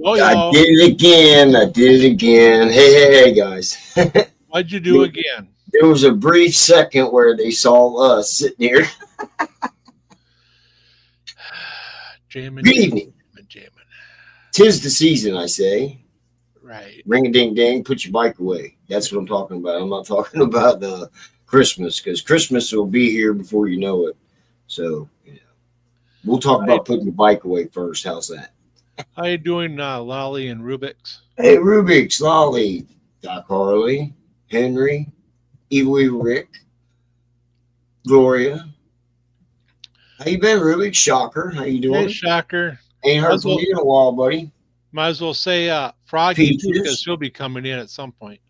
Oh, I yo, did it again. I did it again. Hey, guys. what'd you do again? There was a brief second where they saw us sitting here. Jamming, Good jamming, evening. jamming, jamming. Tis the season, I say. Right. Ring a ding ding, put your bike away. That's what I'm talking about. I'm not talking about the Christmas because Christmas will be here before you know it. So, we'll talk How you, about putting your bike away first. How's that? how you doing, Lolly and Rubik's? Hey, Rubik's, Lolly, Doc Harley, Henry, Evil Evil Rick, Gloria. How you been, Rubik? Shocker. How you Hey, doing? Shocker. Ain't Might heard as from well, you in a while, buddy. might as well say Froggy, too, because Peaches. she'll be coming in at some point.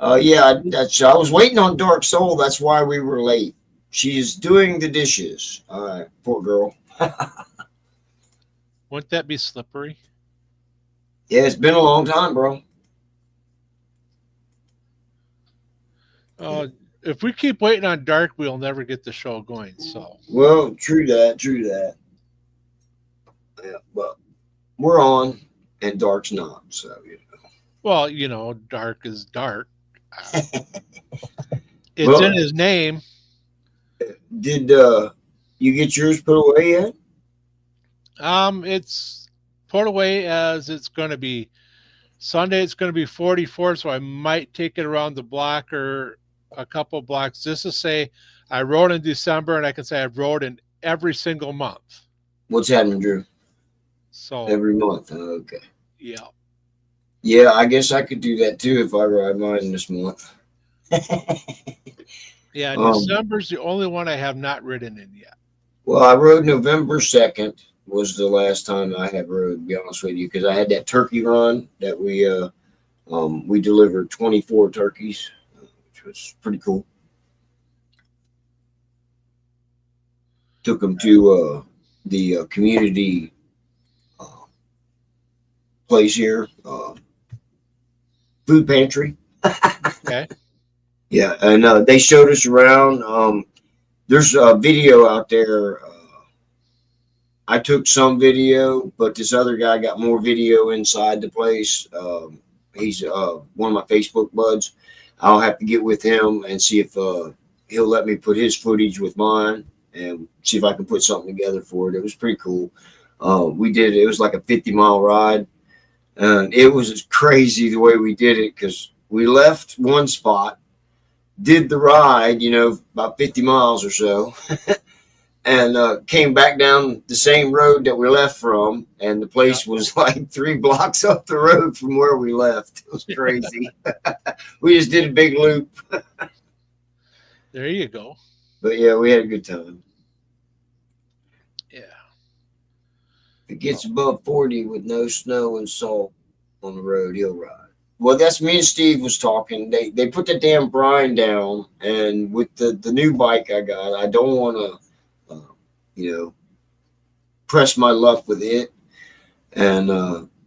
Yeah, I was waiting on Dark Soul. That's why we were late. She's doing the dishes. All right, poor girl. Wouldn't that be slippery? Yeah, it's been a long time, bro. Uh, if we keep waiting on Dark, we'll never get the show going. So, Well, true that, true that. Yeah, but we're on, and Dark's not. So, well, Dark is Dark. Uh, it's in Well, his name. did you get yours put away yet? It's put away as it's going to be Sunday. It's going to be 44, so I might take it around the block or a couple blocks just to say I rode in December, and I can say I rode in every single month. What's happening, Drew? So, Every month. Okay. yeah, Yeah, I guess I could do that too if I ride mine this month. yeah. um, December's the only one I have not ridden in yet. well, I rode November 2nd was the last time I had rode, to be honest with you, because I had that turkey run that we delivered 24 turkeys, which was pretty cool. Took them to the community uh, place here, food pantry. Okay. Yeah, and they showed us around. There's a video out there. I took some video, but this other guy got more video inside the place. He's one of my Facebook buds. I'll have to get with him and see if he'll let me put his footage with mine and see if I can put something together for it. It was pretty cool. We did it was like a 50-mile ride, and it was crazy the way we did it because we left one spot, did the ride, about 50 miles or so, and came back down the same road that we left from, and the Yeah. place was like 3 blocks up the road from where we left. It was crazy. We just did a big loop, There you go. but yeah, we had a good time. Yeah. If it gets So, above 40 with no snow and salt on the road, he'll ride. Well, that's me and Steve was talking. They put the damn brine down, and with the new bike I got, I don't want to, you know, press my luck with it. And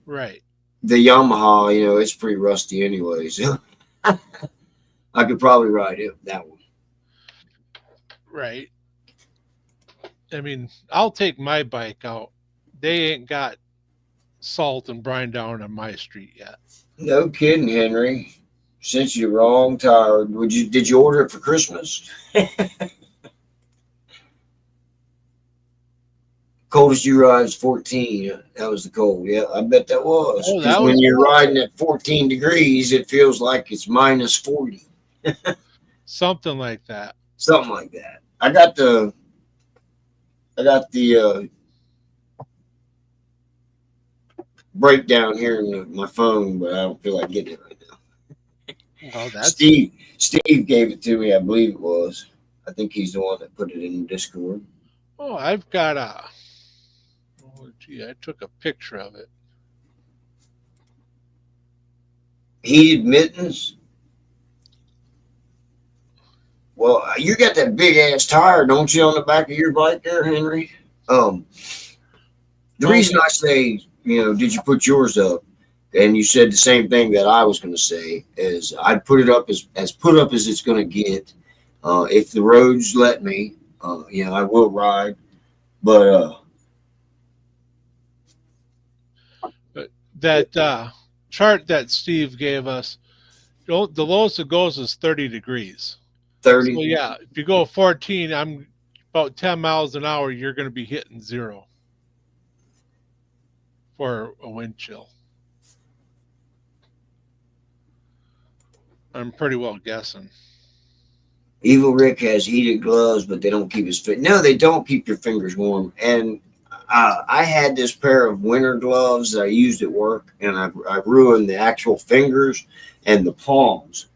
right. the Yamaha, it's pretty rusty anyway. So I could probably ride it that one. Right. I mean, I'll take my bike out. They ain't got salt and brine down on my street yet. No kidding, Henry. Sent you the wrong tire. Did you order it for Christmas? Coldest you ride is 14. That was the cold. Yeah, I bet that was. Oh, Because that when was you're cold. riding at 14 degrees, it feels like it's minus 40. Something like that. Something like that. I got the breakdown here in my phone, but I don't feel like getting it right now. Well, that's Steve gave it to me, I believe it was. I think he's the one that put it in Discord. oh, I've got a. Oh, gee, I took a picture of it. Heated mittens. Well, you got that big ass tire, don't you, on the back of your bike there, Henry? Um, the No, reason I say, did you put yours up? And you said the same thing that I was going to say is I'd put it up as put up as it's going to get. If the roads let me, I will ride. But but that chart that Steve gave us, the lowest it goes is 30 degrees. So 30. yeah, if you go 14, I'm about 10 miles an hour, you're going to be hitting zero for a wind chill. I'm pretty well guessing. Evil Rick has heated gloves, but they don't keep his fit. No, they don't keep your fingers warm. And I had this pair of winter gloves that I used at work, and I ruined the actual fingers and the palms.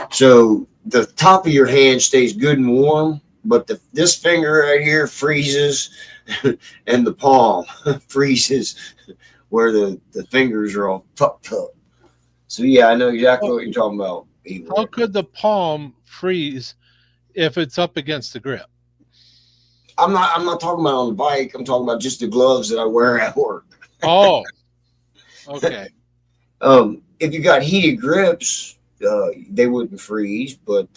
So the top of your hand stays good and warm, but this finger right here freezes, and the palm freezes where the fingers are all fucked up. So yeah, I know exactly what you're talking about. Evil How Rick. could the palm freeze if it's up against the grip? I'm not talking about on the bike. I'm talking about just the gloves that I wear at work. Oh, okay. If you got heated grips, they wouldn't freeze. But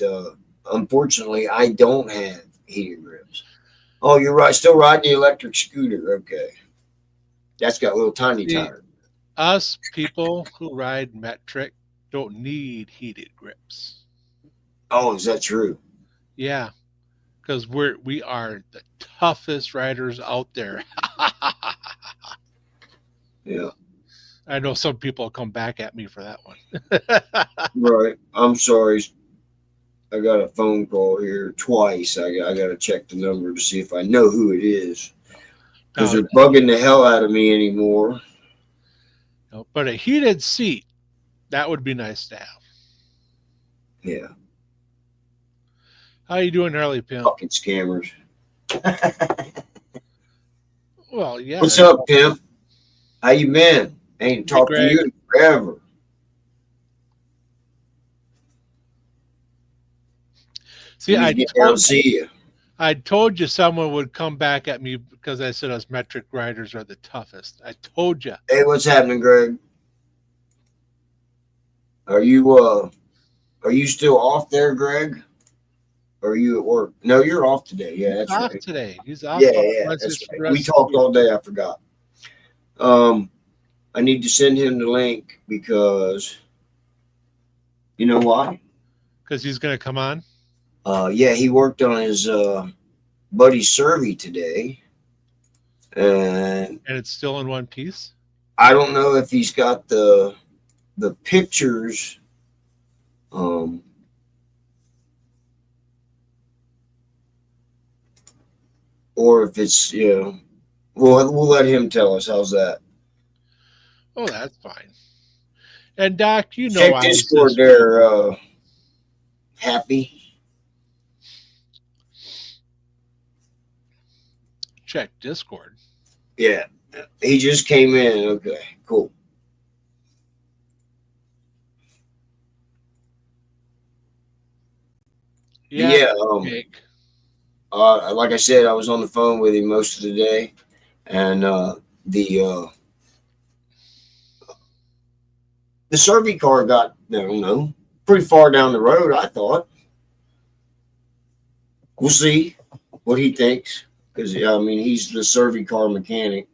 unfortunately, I don't have heated grips. Oh, you're right. Still riding the electric scooter. Okay, that's got little tiny See, tires. us people who ride metric don't need heated grips. Oh, is that true? Yeah, because we are the toughest riders out there. Yeah. I know some people come back at me for that one. Right. I'm sorry. I got a phone call here twice. I got to check the number to see if I know who it is because Now, they're bugging the hell out of me anymore. but a heated seat, that would be nice to have. Yeah. How you doing, Harley Pimp? Fucking scammers. Well, yeah. What's up, Pimp? How you been? Ain't talked to Greg. you in forever. See, Let me get down and see you. I told you someone would come back at me because I said us metric riders are the toughest. I told you. Hey, what's happening, Greg? Are you still off there, Greg? Or are you at work? No, you're off today. Yeah, He's that's off right. today. He's off. Yeah, on yeah, Wednesdays that's for the right. We rest of talked the all day. I forgot. I need to send him the link because you know why? because he's going to come on. Yeah, he worked on his buddy's survey today, and And it's still in one piece. I don't know if he's got the pictures. Or if it's we'll let him tell us. How's that? Oh, that's fine. And Doc, you know Check I was Discord this. there. Happy. Check Discord. Yeah, he just came in. Okay, cool. Yeah. Yeah. Jake. Like I said, I was on the phone with him most of the day, and the survey car got I don't know pretty far down the road. I thought. We'll see what he thinks because I mean he's the survey car mechanic.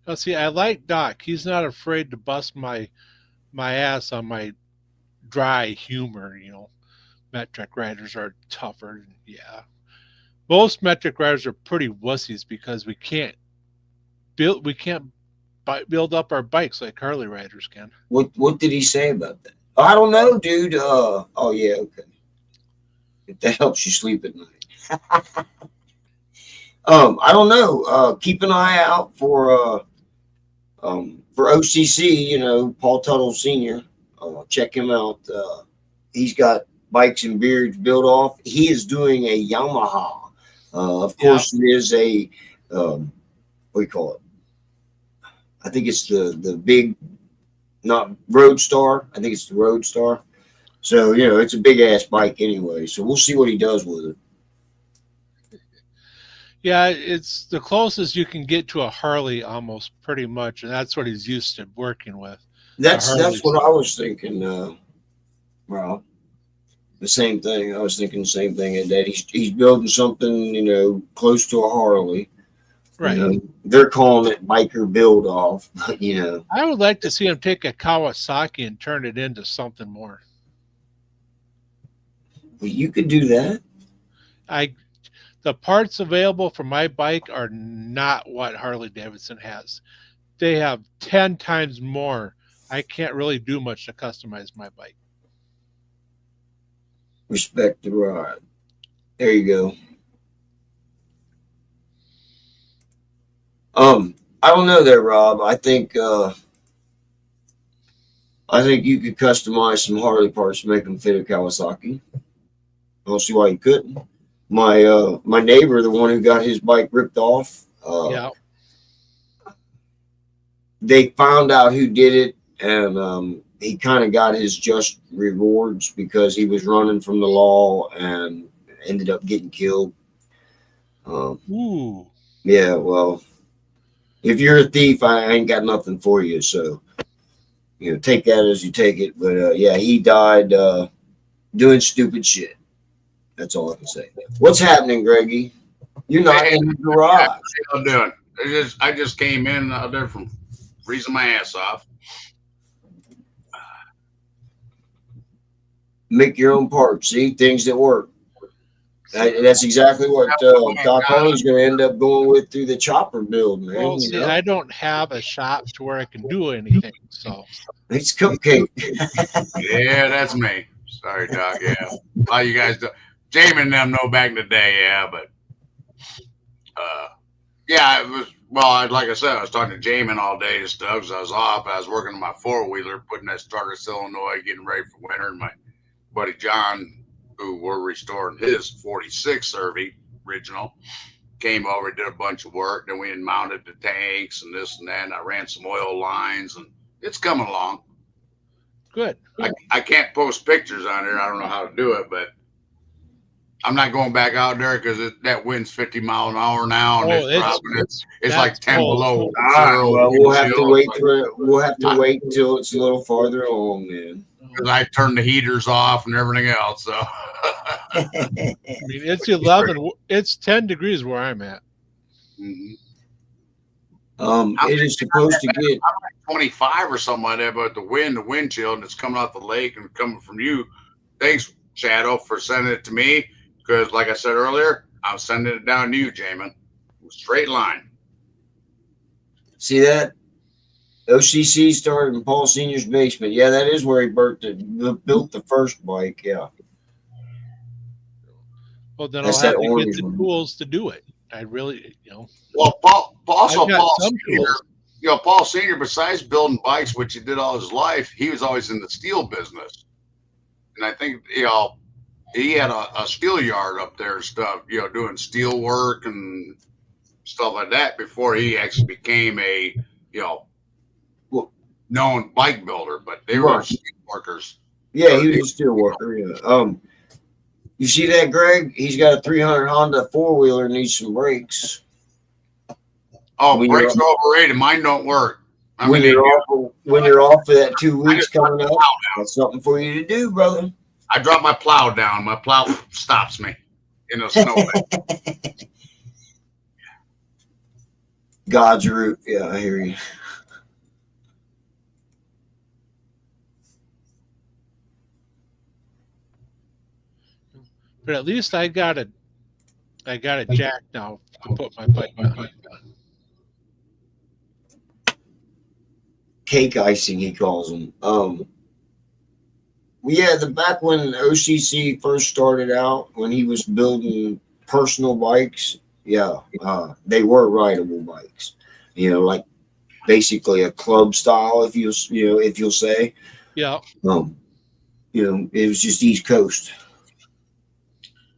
Now, see, I like Doc. He's not afraid to bust my ass on my dry humor. Metric riders are tougher. Yeah, most metric riders are pretty wussies because we can't build up our bikes like Harley riders can. What did he say about that? I don't know, dude. Oh yeah, okay. If that helps you sleep at night. I don't know. Keep an eye out for OCC. Paul Tuttle Senior. Check him out. He's got bikes and beards built off. He is doing a Yamaha. Of course, it is a what do you call it? I think it's the big, not Roadstar. I think it's the Roadstar. So it's a big ass bike anyway. So we'll see what he does with it. Yeah, it's the closest you can get to a Harley almost pretty much, and that's what he's used to working with. That's what I was thinking. Well, the same thing. I was thinking the same thing. That he's building something close to a Harley, Right. They're calling it biker build off, but I would like to see him take a Kawasaki and turn it into something more. you could do that. I the parts available for my bike are not what Harley Davidson has. They have 10 times more. I can't really do much to customize my bike. Respect the ride. There you go. I don't know there, Rob. I think you could customize some Harley parts to make them fit a Kawasaki. I don't see why you couldn't. My neighbor, the one who got his bike ripped off, Yeah. they found out who did it, and he kind of got his just rewards because he was running from the law and ended up getting killed. Ooh. Yeah, well, if you're a thief, I ain't got nothing for you. So, take that as you take it. But yeah, he died doing stupid shit. That's all I can say. What's happening, Greggy? You're not Hey, in the garage. how you doing? I just came in out there from freezing my ass off. Make your own parts. See things that work. That's exactly what Doc Harley's going to end up going with through the chopper build, man. Well, see, I don't have a shop to where I can do anything. So It's cupcake. Yeah, that's me. Sorry, Doc. Yeah, a lot of you guys do. Jamie and them know back in the day, yeah, but yeah, it was. Well, like I said, I was talking to Jamin all day and stuff because I was off. I was working on my 4-wheeler, putting that Stargate, Illinois, getting ready for winter. And my buddy John, who were restoring his 46 Survey original, came over, did a bunch of work. Then we mounted the tanks and this and that. And I ran some oil lines, and it's coming along. good. I can't post pictures on there. I don't know how to do it, but I'm not going back out there because that wind's 50 miles an hour now, and Oh, it's dropping. It's like that's 10 cold. below All right, zero. well, we'll have to chill. wait for it. We'll have to wait until it's a little farther along, man. Because I turned the heaters off and everything else. So I mean, it's 11. It's 10 degrees where I'm at. Mhm. It is supposed to get. 25 or something like that, but the wind chill, and it's coming off the lake and coming from you. Thanks, Shadow, for sending it to me. Because, like I said earlier, I'm sending it down to you, Jamin. Straight line. See that? OCC started in Paul Senior's basement. Yeah, that is where he built the first bike. Yeah. Well, then That's I'll have that to get orange the one. tools to do it. I really, Well, I've got Paul some Senior, tools. Paul Senior, besides building bikes, which he did all his life, he was always in the steel business. And I think, he had a steel yard up there and stuff, doing steel work and stuff like that before he actually became a, known bike builder. But they were Right. steel workers. Yeah, he was a steel worker. Yeah. You see that, Greg? He's got a 300 Honda 4-wheeler. Needs some brakes. Oh, When brakes you're- are overrated. Mine don't work. When you're off for that 2 weeks coming up, that's something for you to do, brother. I drop my plow down. My plow stops me in the snow. God's root. Yeah, I hear you. But at least I got a jack now to put my bike on. Cake icing, he calls them. Yeah, back when OCC first started out, when he was building personal bikes, yeah, they were rideable bikes. Like basically a club style, if you'll say. Yeah. It was just East Coast.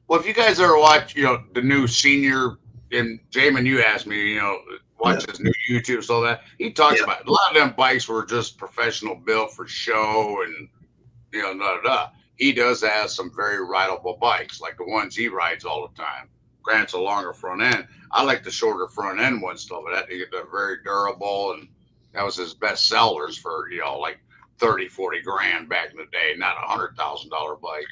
Well, if you guys ever watch, the new Senior, and Jamin, you asked me, watch his new YouTube, so that he talks about a lot of them bikes were just professional built for show and He does have some very rideable bikes, like the ones he rides all the time. Grant's a longer front end. I like the shorter front end ones, stuff like that. They're very durable, and that was his best sellers for like 30, 40 grand back in the day, not $100,000 bike.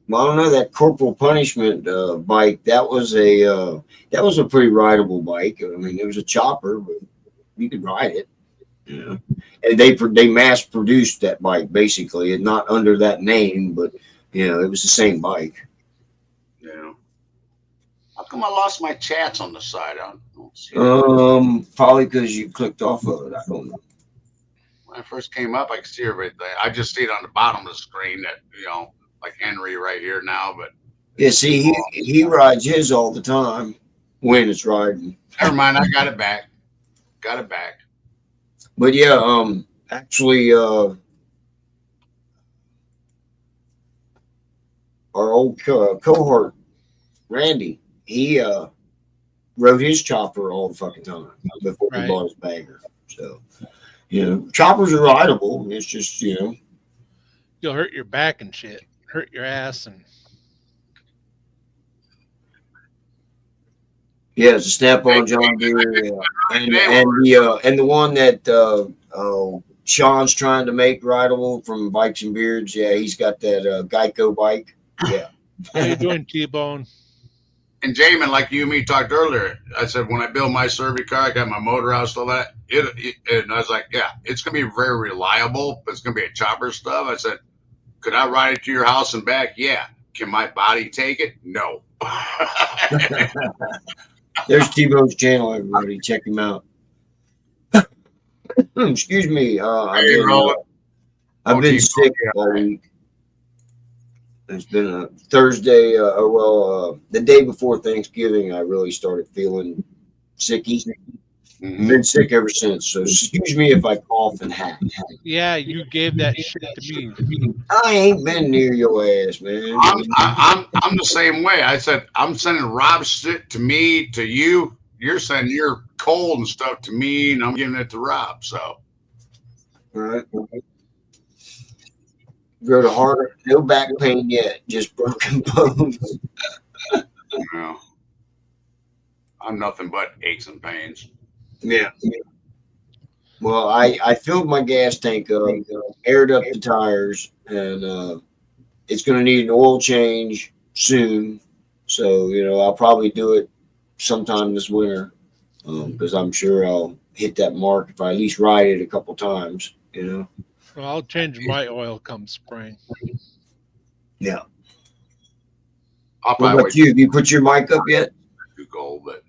Well, I don't know, that Corporal Punishment bike. That was a pretty rideable bike. I mean, it was a chopper, but you could ride it. You know, and they mass produced that bike basically, and not under that name, but you know, it was the same bike. Yeah. How come I lost my chats on the side? I don't see Probably because you clicked off of it. I don't know. When I first came up, I could see everything. I just see it on the bottom of the screen that, like Henry right here now, but Yeah, see, he rides his all the time when it's riding. never mind. I got it back. Got it back. But yeah, actually, our old cohort, Randy, he rode his chopper all the fucking time before he Right. bought his bagger. So, you know, choppers are rideable. It's just, you know, You'll hurt your back and shit, hurt your ass, and yeah, it's a snap-on John Deere, yeah. and the one that Sean's trying to make rideable from Bikes and Beards. Yeah, he's got that Geico bike. Yeah. how you doing, T-Bone? And Jamin, like you and me talked earlier, I said when I build my survey car, I got my motor house, all that. And I was like, yeah, it's gonna be very reliable, but it's gonna be a chopper stuff. I said, could I ride it to your house and back? Yeah. Can my body take it? No. There's T-Bone's channel, everybody. Check him out. Excuse me. I've been sick all week. It's been a Thursday, the day before Thanksgiving, I really started feeling sicky. Mhm. Been sick ever since. So excuse me if I cough and hack. Yeah, you gave that shit to me. I ain't been near your ass, man. I'm the same way. I said I'm sending Rob's shit to me, to you. You're sending your cold and stuff to me, and I'm giving it to Rob. So All right. Go to harder. No back pain yet. Just broken bones. I'm nothing but aches and pains. Yeah. Well, I filled my gas tank up, aired up the tires, and it's going to need an oil change soon. So, you know, I'll probably do it sometime this winter because I'm sure I'll hit that mark if I at least ride it a couple times, you know. Well, I'll change my oil come spring. Yeah. I'll What probably about you? Have you put your mic up yet? do gold, but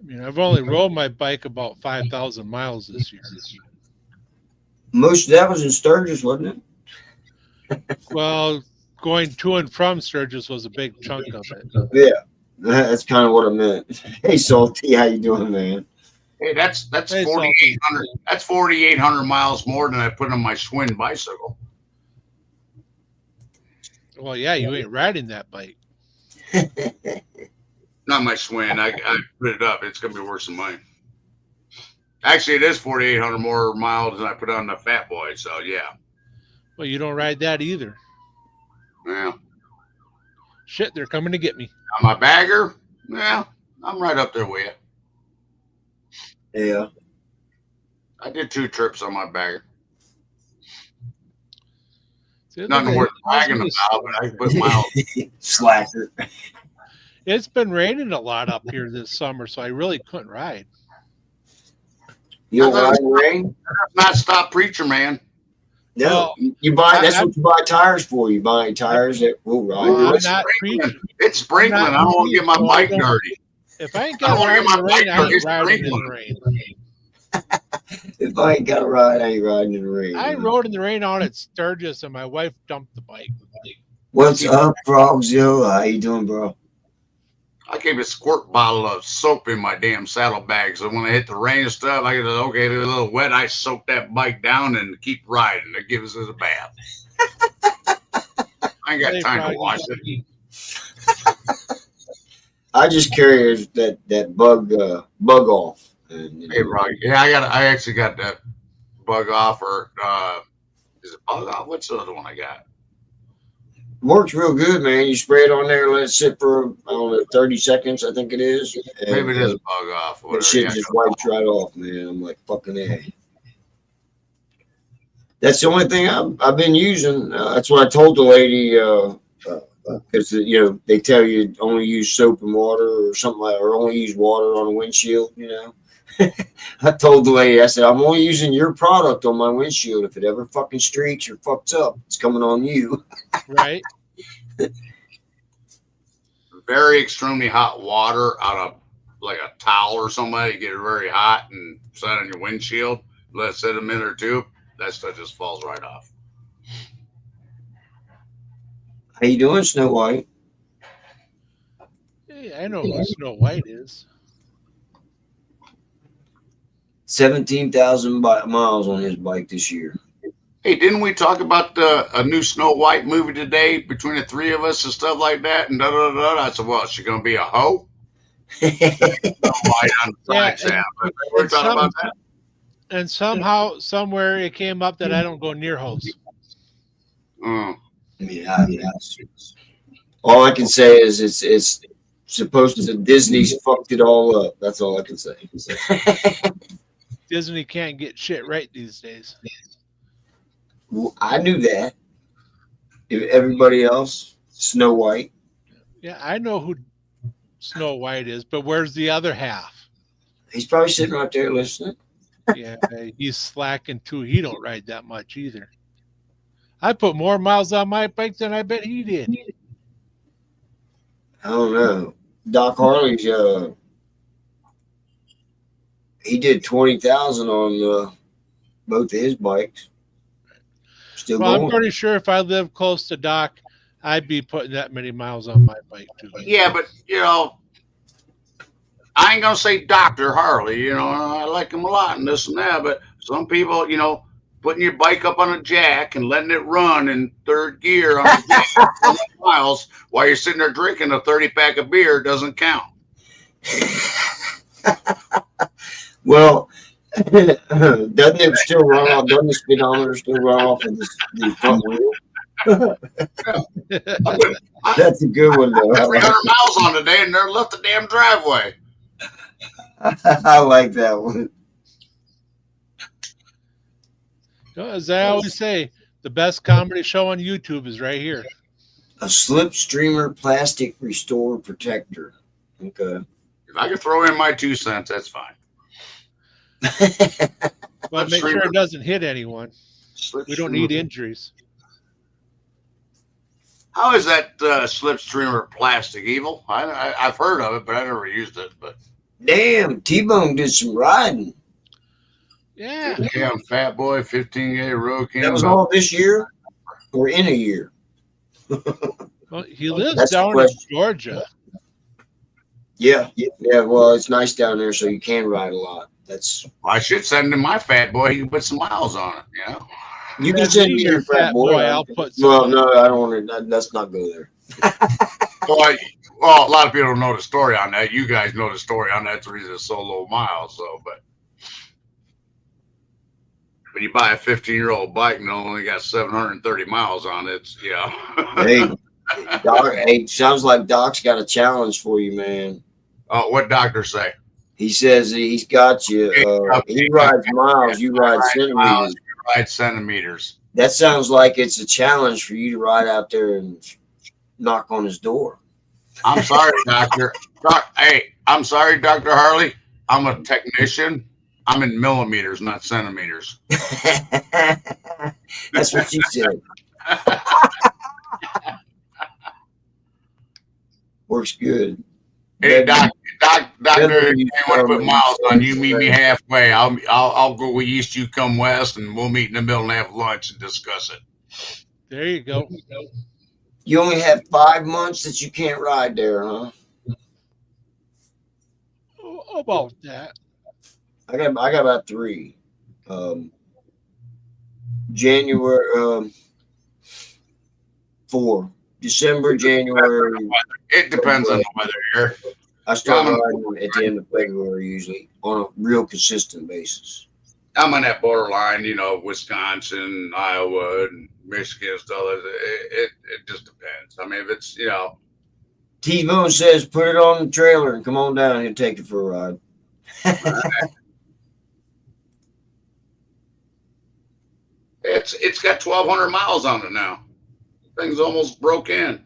I mean, I've only rode my bike about 5,000 miles this year. Most of that was in Sturgis, wasn't it? Well, going to and from Sturgis was a big chunk of it. Yeah. That's kind of what I meant. Hey, Salty, how you doing, man? hey, that's Hey, 4,800. That's 4,800 miles more than I put on my Schwinn bicycle. Well, yeah, you ain't riding that bike. Not my Schwinn. I put it up. It's gonna be worse than mine. Actually, it is 4,800 more miles than I put on the Fat Boy. So yeah, Well, you don't ride that either. yeah. Shit, they're coming to get me. On my bagger, yeah, I'm right up there with you. Yeah. I did 2 trips on my bagger. See, Nothing worth bragging about, but I put miles. Slacker. It's been raining a lot up here this summer, so I really couldn't ride. You don't ride in the rain? Not stop preacher, man. No. Well, You buy. That's what you buy tires for. You buy tires that will ride. Well, I'm it's not sprinkling. preaching. It's sprinkling. I don't want to get my Well, bike I don't- dirty. If I ain't I got don't to ride wanna in get the my rain, bike I ain't dirty. riding in the Sprinkling. rain. If I ain't got to ride, I ain't riding in the rain. I rode in the rain out at Sturgis, and my wife dumped the bike. What's up, Frogzilla? How you doing, bro? I keep a squirt bottle of soap in my damn saddlebag, so when I hit the rain and stuff, I get okay, it's a little wet. I soak that bike down and keep riding. It gives us a bath. I ain't got Hey, time Froggy. to wash it. I just carry that bug off. And, you Hey, know, Rocky. Yeah, I actually got that bug off, or is it bug off? What's the other one I got? works real good, man. You spray it on there, let it sit for, I don't know, 30 seconds, I think it is. And, Maybe it is bug off. that Whatever. shit Yeah. just wipes right off, man. I'm like, fucking A. That's the only thing I've been using. That's what I told the lady. Because they tell you only use soap and water or something like, or only use water on a windshield. I told the lady, I said, I'm only using your product on my windshield. If it ever fucking streaks or fucks up, it's coming on you. Right. Very extremely hot water out of like a towel or something. Get it very hot and set on your windshield. Let it sit a minute or two. That stuff just falls right off. How you doing, Snow White? Hey, I know who Snow White is. 17,000 miles on his bike this year. Hey, didn't we talk about a new Snow White movie today between the three of us and stuff like that? And I said, well, is she going to be a hoe? Snow White on the side. We're talking about that. And somehow, somewhere, it came up that I don't go near hoes. All I can say is it's supposed to. Disney's fucked it all up. That's all I can say. Disney can't get shit right these days. Well, I knew that. If everybody else, Snow White. Yeah, I know who Snow White is, but where's the other half? He's probably sitting right there listening. Yeah, he's slacking too. He don't ride that much either. I put more miles on my bike than I bet he did. I don't know. Doc Harley's he did 20,000 on both of his bikes. Still Well, going. I'm pretty sure if I lived close to Doc, I'd be putting that many miles on my bike too. Yeah, but I ain't gonna say Dr. Harley. I like him a lot and this and that. But some people, putting your bike up on a jack and letting it run in third gear on a jack miles while you're sitting there drinking a 30-pack of beer doesn't count. Well, doesn't it still run off? Doesn't the speedometer still run off of the front wheel? That's a good one, though. 300 miles on today and never left the damn driveway. I like that one. As I always say, the best comedy show on YouTube is right here. A Slipstreamer plastic restore protector. Okay. If I could throw in my 2 cents, that's fine. But make sure it doesn't hit anyone. We don't need injuries. How is that Slipstreamer plastic, Evil? I've heard of it, but I never used it. But damn, T-Bone did some riding. Yeah. Damn, Fat Boy, 15K Road King. That was all this year or in a year? Well, he lives down in Georgia. Yeah. Well, it's nice down there, so you can ride a lot. I should send him my Fat Boy. He can put some miles on it. You can send me your Fat Boy. I'll put. Well, no, I don't want to. Let's not go there. Well, a lot of people don't know the story on that. You guys know the story on that. That's the reason it's so low miles. So, but when you buy a 15-year-old bike and only got 730 miles on it, Hey, Doc, sounds like Doc's got a challenge for you, man. Oh, what doctor say? He says he's got you. He rides miles. You ride centimeters. Ride centimeters. That sounds like it's a challenge for you to ride out there and knock on his door. I'm sorry, Doctor. Hey, I'm sorry, Dr. Harley. I'm a technician. I'm in millimeters, not centimeters. That's what she said. Works good. Hey, Doctor, if you want to put miles on, you meet me halfway. I'll go east, you come west, and we'll meet in the middle and have lunch and discuss it. There you go. You only have 5 months that you can't ride there, huh? How about that? I got about 3. January 4. December, January. It depends on the weather here. I start riding at the end of February usually on a real consistent basis. I'm on that borderline, Wisconsin, Iowa, and Michigan and stuff. It just depends. I mean, if it's, T-Bone says put it on the trailer and come on down and take it for a ride. it's got 1,200 miles on it now. Thing's almost broke in.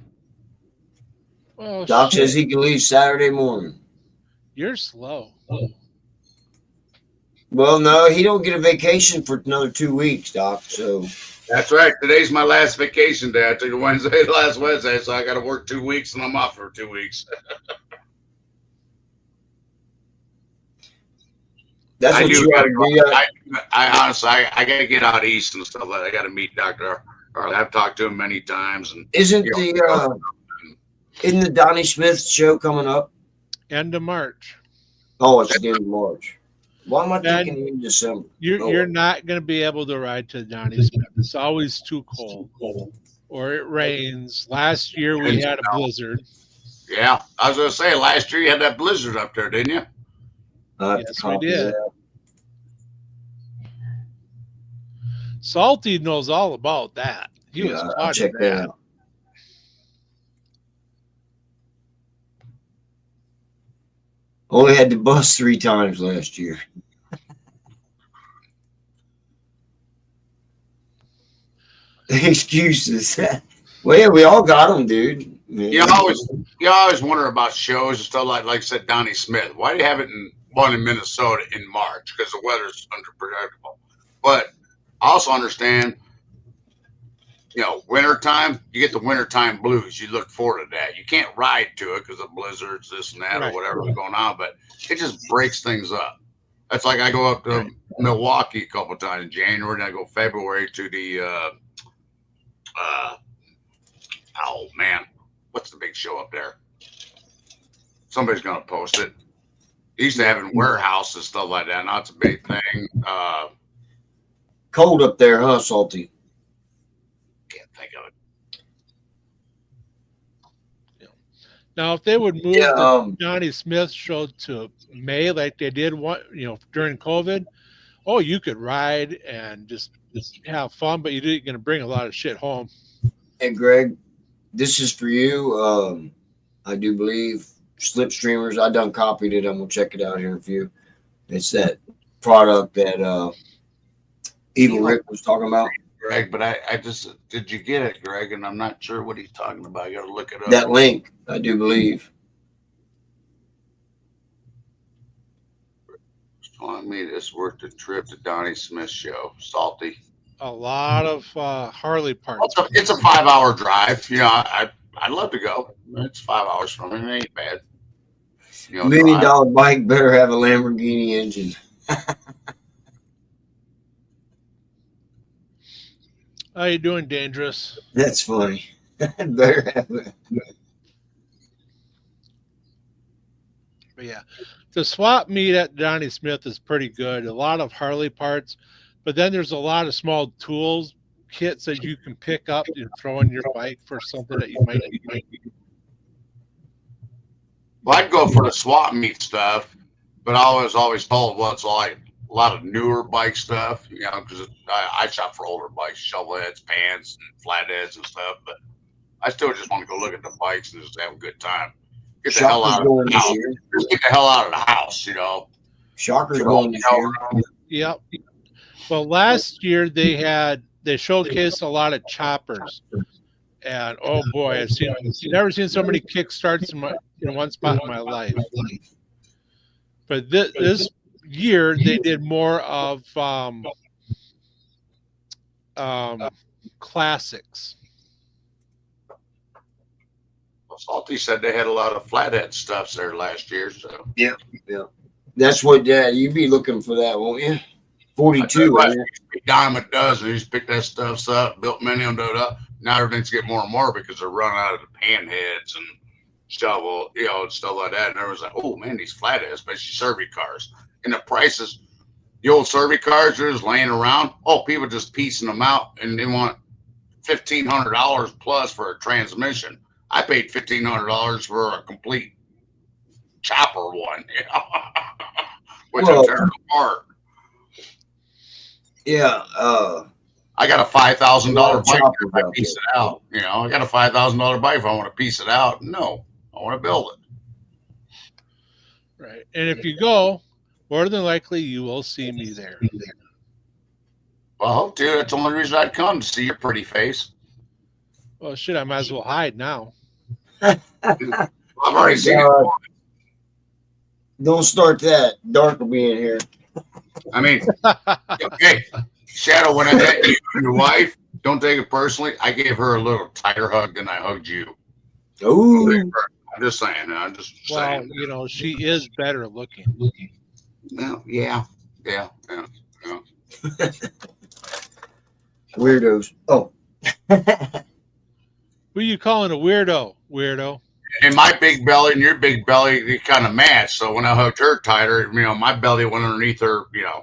Well, Doc shit, says he can leave Saturday morning. you're slow. Well, no, he don't get a vacation for another 2 weeks, Doc. So That's right. Today's my last vacation day. I took it last Wednesday, so I got to work 2 weeks, and I'm off for 2 weeks. that's I what do you ought gotta to go. do. I honestly, I got to get out east and stuff like that. I got to meet Dr. Harley. I've talked to him many times, and Isn't you know, isn't the Donnie Smith show coming up? End of March. Oh, it's the end of March. Why am I And thinking in December? You're not going to be able to ride to Donnie Smith. It's always too cold, or it rains. Last year we had a blizzard. yeah, I was gonna say last year you had that blizzard up there, didn't you? Yes, we did. Salty knows all about that. He was I'll taught check that. that out. Only had to bus 3 times last year. Excuses. Well, yeah, we all got them, dude. You always wonder about shows and stuff like I said, Donnie Smith. Why do you have it in one in Minnesota in March? Because the weather's unpredictable. But I also understand, wintertime, you get the wintertime blues. You look forward to that. You can't ride to it because of blizzards, this and that, Right. or whatever's going on, but it just breaks things up. That's like I go up to Milwaukee a couple times in January, and I go February to the oh man, what's the big show up there? Somebody's gonna post it. They used to have in warehouse and stuff like that. Now it's a big thing. Cold up there, huh, Salty? Can't think of it. Now, if they would move Yeah, the Donnie Smith show to May, like they did during COVID, you could ride and just have fun, but you're going to bring a lot of shit home. Hey, Greg, this is for you. I do believe Slipstreamers. I done copied it. I'm gonna check it out here in a few. It's that product that Evil Rick was talking about. Greg, but I just did you get it, Greg? And I'm not sure what he's talking about. You got to look it up. That link, I do believe. Telling me this worth the trip to Donnie Smith show. Salty. A lot of Harley parts. It's a 5-hour drive. I'd love to go. It's 5 hours from me. It ain't bad. $1 million bike better have a Lamborghini engine. How you doing, Dangerous? That's funny. Better have it. But yeah, the swap meet at Donnie Smith is pretty good. A lot of Harley parts, but then there's a lot of small tools kits that you can pick up and throw in your bike for something that you might need. Well, I'd go for the swap meet stuff, but I was always told it's like a lot of newer bike stuff, because I shop for older bikes, shovel heads, pans, and flatheads and stuff. But I still just want to go look at the bikes and just have a good time. Get the hell out of the house. Just get the hell out of the house, Shocker's going this year. Yep. Well, last year they showcased a lot of choppers, and oh boy, I've never seen so many kickstarts in one spot in my life. But this year they did more of classics. Well, Salty said they had a lot of flathead stuffs there last year, so Yeah. That's what you'd be looking for that, won't you? 42. dime a dozen. He just picked that stuff up, built many of them up. Now everything's getting more and more because they're running out of the pan heads and shovel, and stuff like that. And everyone's like, oh man, these flatheads, especially Survey cars. And the prices, the old Survey cars are just laying around. Oh, people just piecing them out and they want $1,500 plus for a transmission. I paid $1,500 for a complete chopper one, which I'm tearing apart. Yeah. I got a $5,000 bike if I out piece it out. I got a $5,000 bike if I want to piece it out. No, I want to build it. Right. And if you go, more than likely you will see me there. Well, I hope to. That's the only reason I'd come to see your pretty face. Well, shit, I might as well hide now. I've already seen it. Don't start that. Dark will be in here. I mean, okay, Shadow, when I met you and your wife, don't take it personally. I gave her a little tighter hug than I hugged you. Oh, I'm just saying. I'm just Well, saying. you know, she is better looking. Well, yeah. weirdos. Oh, Who you calling a weirdo? Weirdo. And my big belly and your big belly, they kind of match. So when I hugged her tighter, my belly went underneath her. Yeah.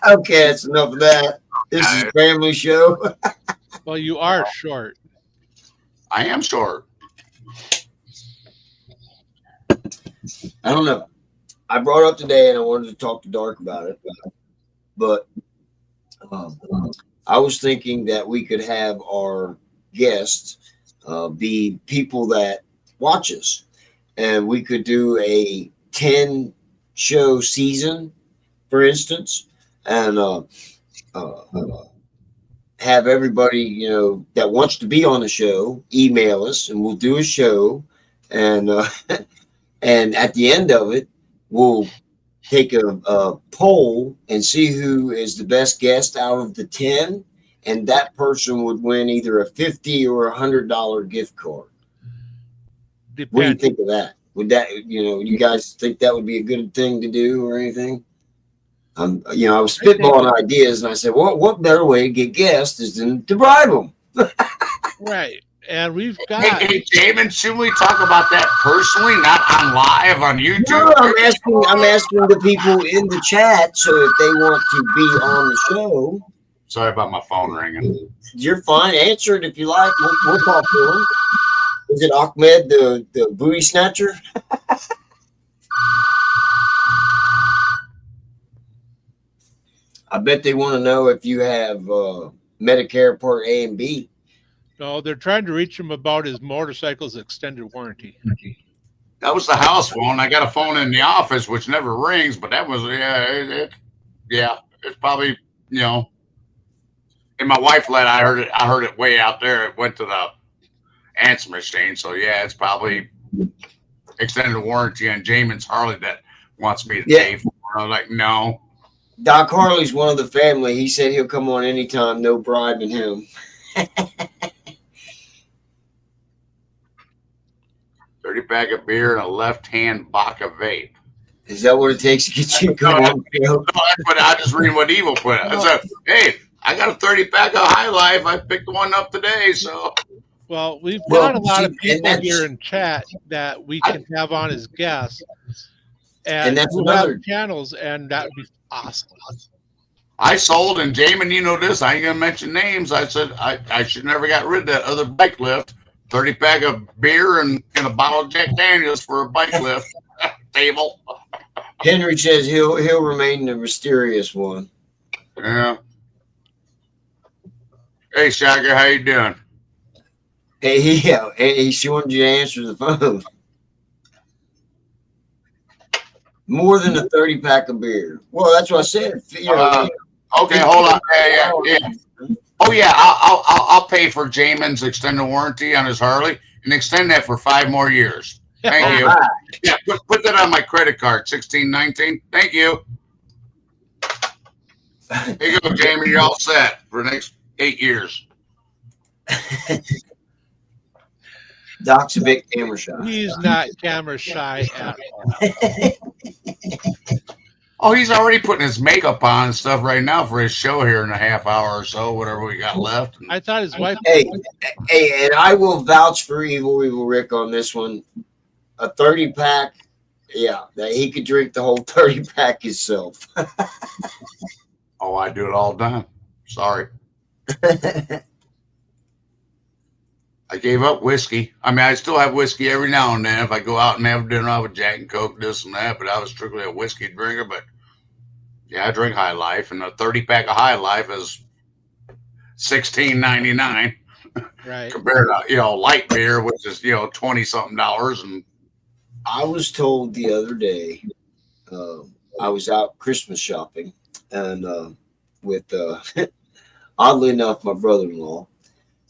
okay. That's enough of that. This is a family show. Well, you are short. I am short. I don't know. I brought it up today, and I wanted to talk to Dark about it. But I was thinking that we could have our guests be people that watch us, and we could do a 10-show season, for instance, and have everybody that wants to be on the show email us, and we'll do a show, and and at the end of it, we'll take a poll and see who is the best guest out of the 10, and that person would win either a $50 or $100 gift card. What do you Depends. think of that? Would that, you guys think that would be a good thing to do or anything? I was spitballing ideas, and I said, well, what better way to get guests is than to bribe them? Right. And we've got. Hey, Jamin, should we talk about that personally, not on live on YouTube? No, I'm asking the people in the chat, so if they want to be on the show. Sorry about my phone ringing. You're fine. Answer it if you like. We'll talk to him. Is it Ahmed, the booty snatcher? I bet they want to know if you have Medicare Part A and B. No, they're trying to reach him about his motorcycle's extended warranty. That was the house phone. I got a phone in the office which never rings, but that was it's probably And my wife I heard it way out there. It went to the answer machine. So yeah, it's probably extended warranty on Jamin's Harley that wants me to pay for. I'm like, no. Doc Harley's one of the family. He said he'll come on anytime, no bribing him. 30-pack of beer and a left-hand Baca vape. Is that what it takes to get you to come on? No, that's what I just read what Evil put. I said, hey, I got a 30-pack of High Life. I picked one up today, so. Well, we've got a lot of see, and people that's- here in chat that we can have on as guests. And that's who another- have channels, and that would be awesome. I sold, and Jamin, you know this, I ain't going to mention names. I said I should never got rid of that other bike lift. 30-pack of beer and a bottle of Jack Daniels for a bike lift table. Henry says he'll remain the mysterious one. Yeah. Hey, Shagger, how you doing? Hey, she wanted you to answer the phone. More than a 30-pack of beer. Well, that's what I said. Okay, hold on. Yeah. Oh yeah, I'll pay for Jamin's extended warranty on his Harley and extend that for 5 more years. Thank you. Yeah, put that on my credit card, 1619. Thank you. Here you go, Jamin. You're all set for the next 8 years. Doc's a big camera shy. He's not camera shy at all. Oh, he's already putting his makeup on and stuff right now for his show here in a half hour or so, whatever we got left. I thought his wife. Hey, and I will vouch for Evil Rick on this one. A 30-pack, that he could drink the whole 30-pack himself. Oh, I do it all the time. Sorry. I gave up whiskey. I mean, I still have whiskey every now and then. If I go out and have dinner, I have a Jack and Coke, this and that. But I was strictly a whiskey drinker. But yeah, I drink High Life, and a 30-pack of High Life is $16.99 Right. compared to light beer, which is $20-something. And I was told the other day, I was out Christmas shopping, and with oddly enough, my brother-in-law,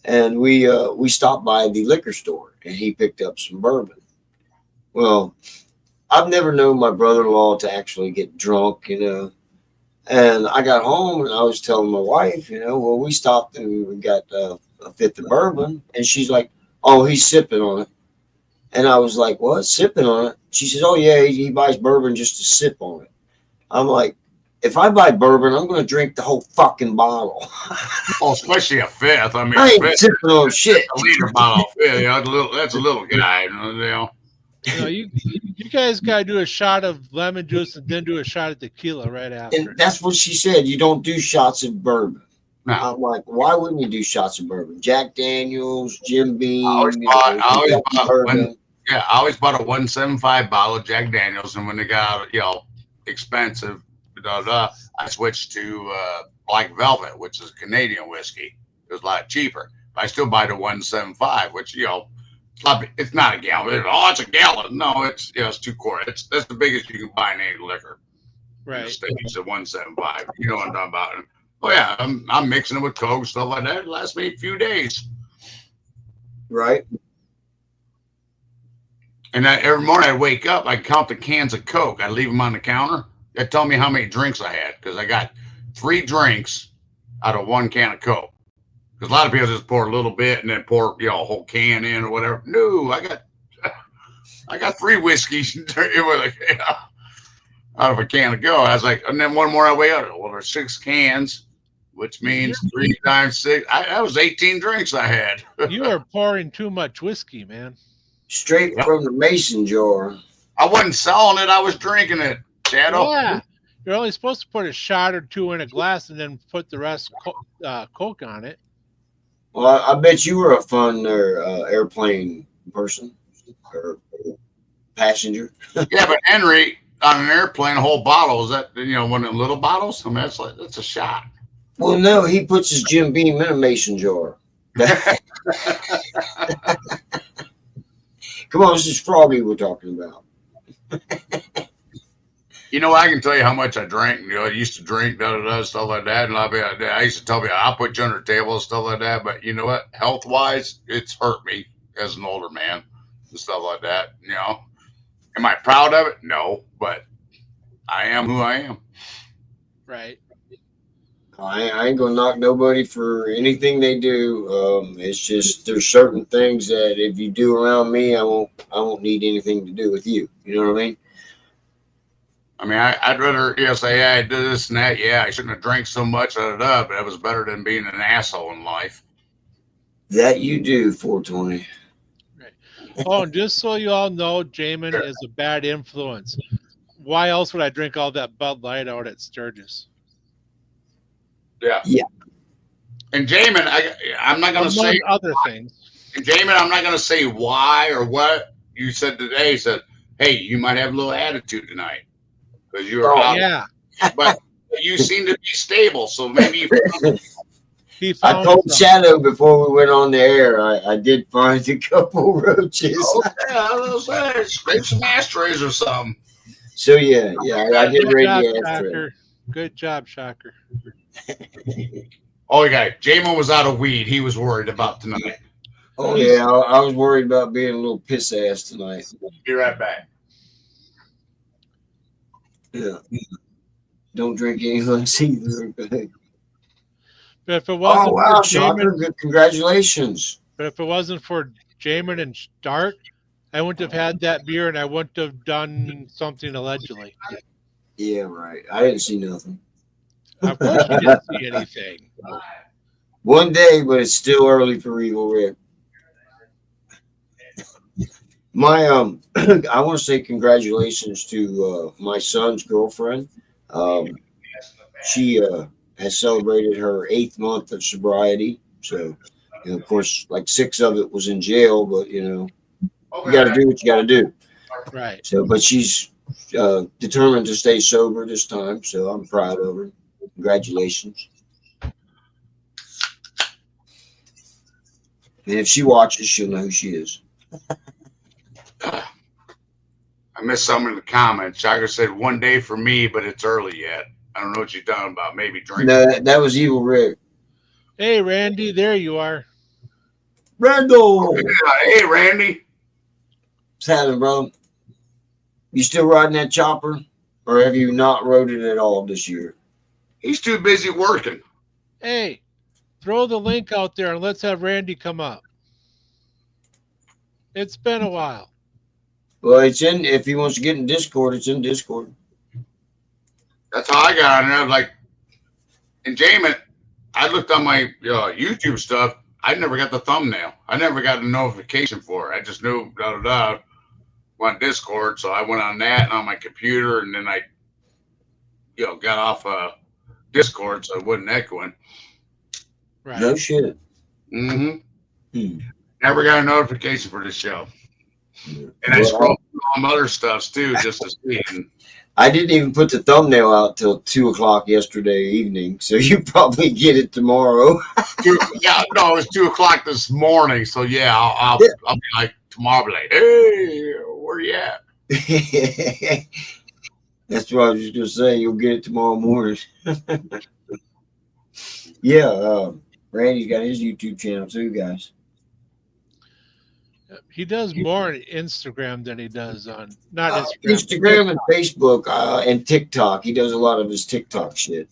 and we stopped by the liquor store, and he picked up some bourbon. Well, I've never known my brother-in-law to actually get drunk, you know. And I got home and I was telling my wife, you know, well, we stopped and we got a fifth of bourbon, and she's like, "Oh, he's sipping on it." And I was like, "What? Sipping on it?" She says, "Oh yeah, he buys bourbon just to sip on it." I'm like, if I buy bourbon, I'm going to drink the whole fucking bottle. Oh, especially a fifth. I mean, I ain't fifth, sipping on shit. a liter bottle of fifth. You know, that's a little guy. You know. You know, you guys gotta do a shot of lemon juice and then do a shot of tequila right after. And that's what she said. You don't do shots of bourbon. No. I'm like, why wouldn't you do shots of bourbon? Jack Daniels, Jim Beam. I always bought a 175 bottle of Jack Daniels, and when they got expensive, I switched to Black Velvet, which is Canadian whiskey. It was a lot cheaper. But I still buy the 175, which it's not a gallon. It's a gallon. No, it's 2 quarts. That's the biggest you can buy in any liquor. Right. The States at 175. You know what I'm talking about. Oh yeah, I'm mixing it with Coke, stuff like that. It lasts me a few days. Right. And every morning I wake up, I count the cans of Coke. I leave them on the counter. That tell me how many drinks I had, because I got 3 drinks out of 1 can of Coke. Because a lot of people just pour a little bit and then pour a whole can in or whatever. No, I got 3 whiskeys out of a can of Coke. I was like, and then one more I weigh out. Well, there's 6 cans, which means 3 times 6. That was 18 drinks I had. You are pouring too much whiskey, man. Straight from the mason jar. I wasn't selling it. I was drinking it, Shadow. Yeah. You're only supposed to put a shot or 2 in a glass and then put the rest Coke on it. Well, I bet you were a fun airplane person or passenger. Yeah, but Henry, on an airplane, a whole bottle, is that, one of the little bottles? I mean, that's a shot. Well, no, he puts his Jim Beam in a mason jar. Come on, this is Froggy we're talking about. I can tell you how much I drank. I used to drink, stuff like that. And I used to tell people, I'll put you under the table and stuff like that. But you know what? Health-wise, it's hurt me as an older man and stuff like that. Am I proud of it? No, but I am who I am. Right. I ain't gonna knock nobody for anything they do. It's just there's certain things that if you do around me, I won't need anything to do with you. You know what I mean? I mean, I'd rather say, yeah, I did this and that. Yeah, I shouldn't have drank so much, but that was better than being an asshole in life. That you do, 420. Right. Oh, and just so you all know, Jamin is a bad influence. Why else would I drink all that Bud Light out at Sturgis? Yeah. Yeah. And Jamin, I'm not going to say other things. And Jamin, I'm not going to say why or what you said today. You said, hey, you might have a little attitude tonight because you were out. Yeah. But you seem to be stable, so maybe I told Shadow before we went on the air, I did find a couple roaches. Oh, yeah, I was saying, scrape some ashtrays or something. So yeah, I did raid the ashtray. Shocker. Good job, Shocker. Oh, yeah, Jamin was out of weed. He was worried about tonight. Oh yeah, I was worried about being a little piss ass tonight. Be right back. Yeah. Don't drink any less either. But if it wasn't wow, for Shocker! Good, congratulations. But if it wasn't for Jamin and Stark, I wouldn't have had that beer, and I wouldn't have done something allegedly. Yeah, right. I didn't see nothing. Of course, you didn't see anything. One day, but it's still early for Evil Rick. My I want to say congratulations to my son's girlfriend. She has celebrated her 8th month of sobriety. So, of course, like 6 of it was in jail, but you got to do what you got to do. Right. So, but she's determined to stay sober this time. So I'm proud of her. Congratulations. And if she watches, she'll know who she is. I missed some in the comments. Shocker said 1 day for me, but it's early yet. I don't know what you're talking about. Maybe drinking. No, that was Evil Rick. Hey, Randy, there you are. Randall, Hey, Randy. what's happening, bro? You still riding that chopper, or have you not rode it at all this year? He's too busy working. Hey, throw the link out there and let's have Randy come up. It's been a while. Well, it's in. If he wants to get in Discord, it's in Discord. That's how I got on there. Like, and Jamin, I looked on my YouTube stuff. I never got the thumbnail. I never got a notification for it. I just knew went Discord, so I went on that and on my computer, and then I, got off Discord so it wasn't echoing. Right. No shit. Mm-hmm. Never got a notification for this show. And I Well, scrolled through all my other stuffs too, just to see. And I didn't even put the thumbnail out till 2:00 yesterday evening, so you probably get it tomorrow. it was 2:00 this morning. So yeah, I'll be like tomorrow, I'll be like, hey, where you at? That's what I was just gonna say. You'll get it tomorrow morning. Yeah, Randy's got his YouTube channel too, guys. He does more on Instagram than he does on not Instagram and Facebook and TikTok. He does a lot of his TikTok shit.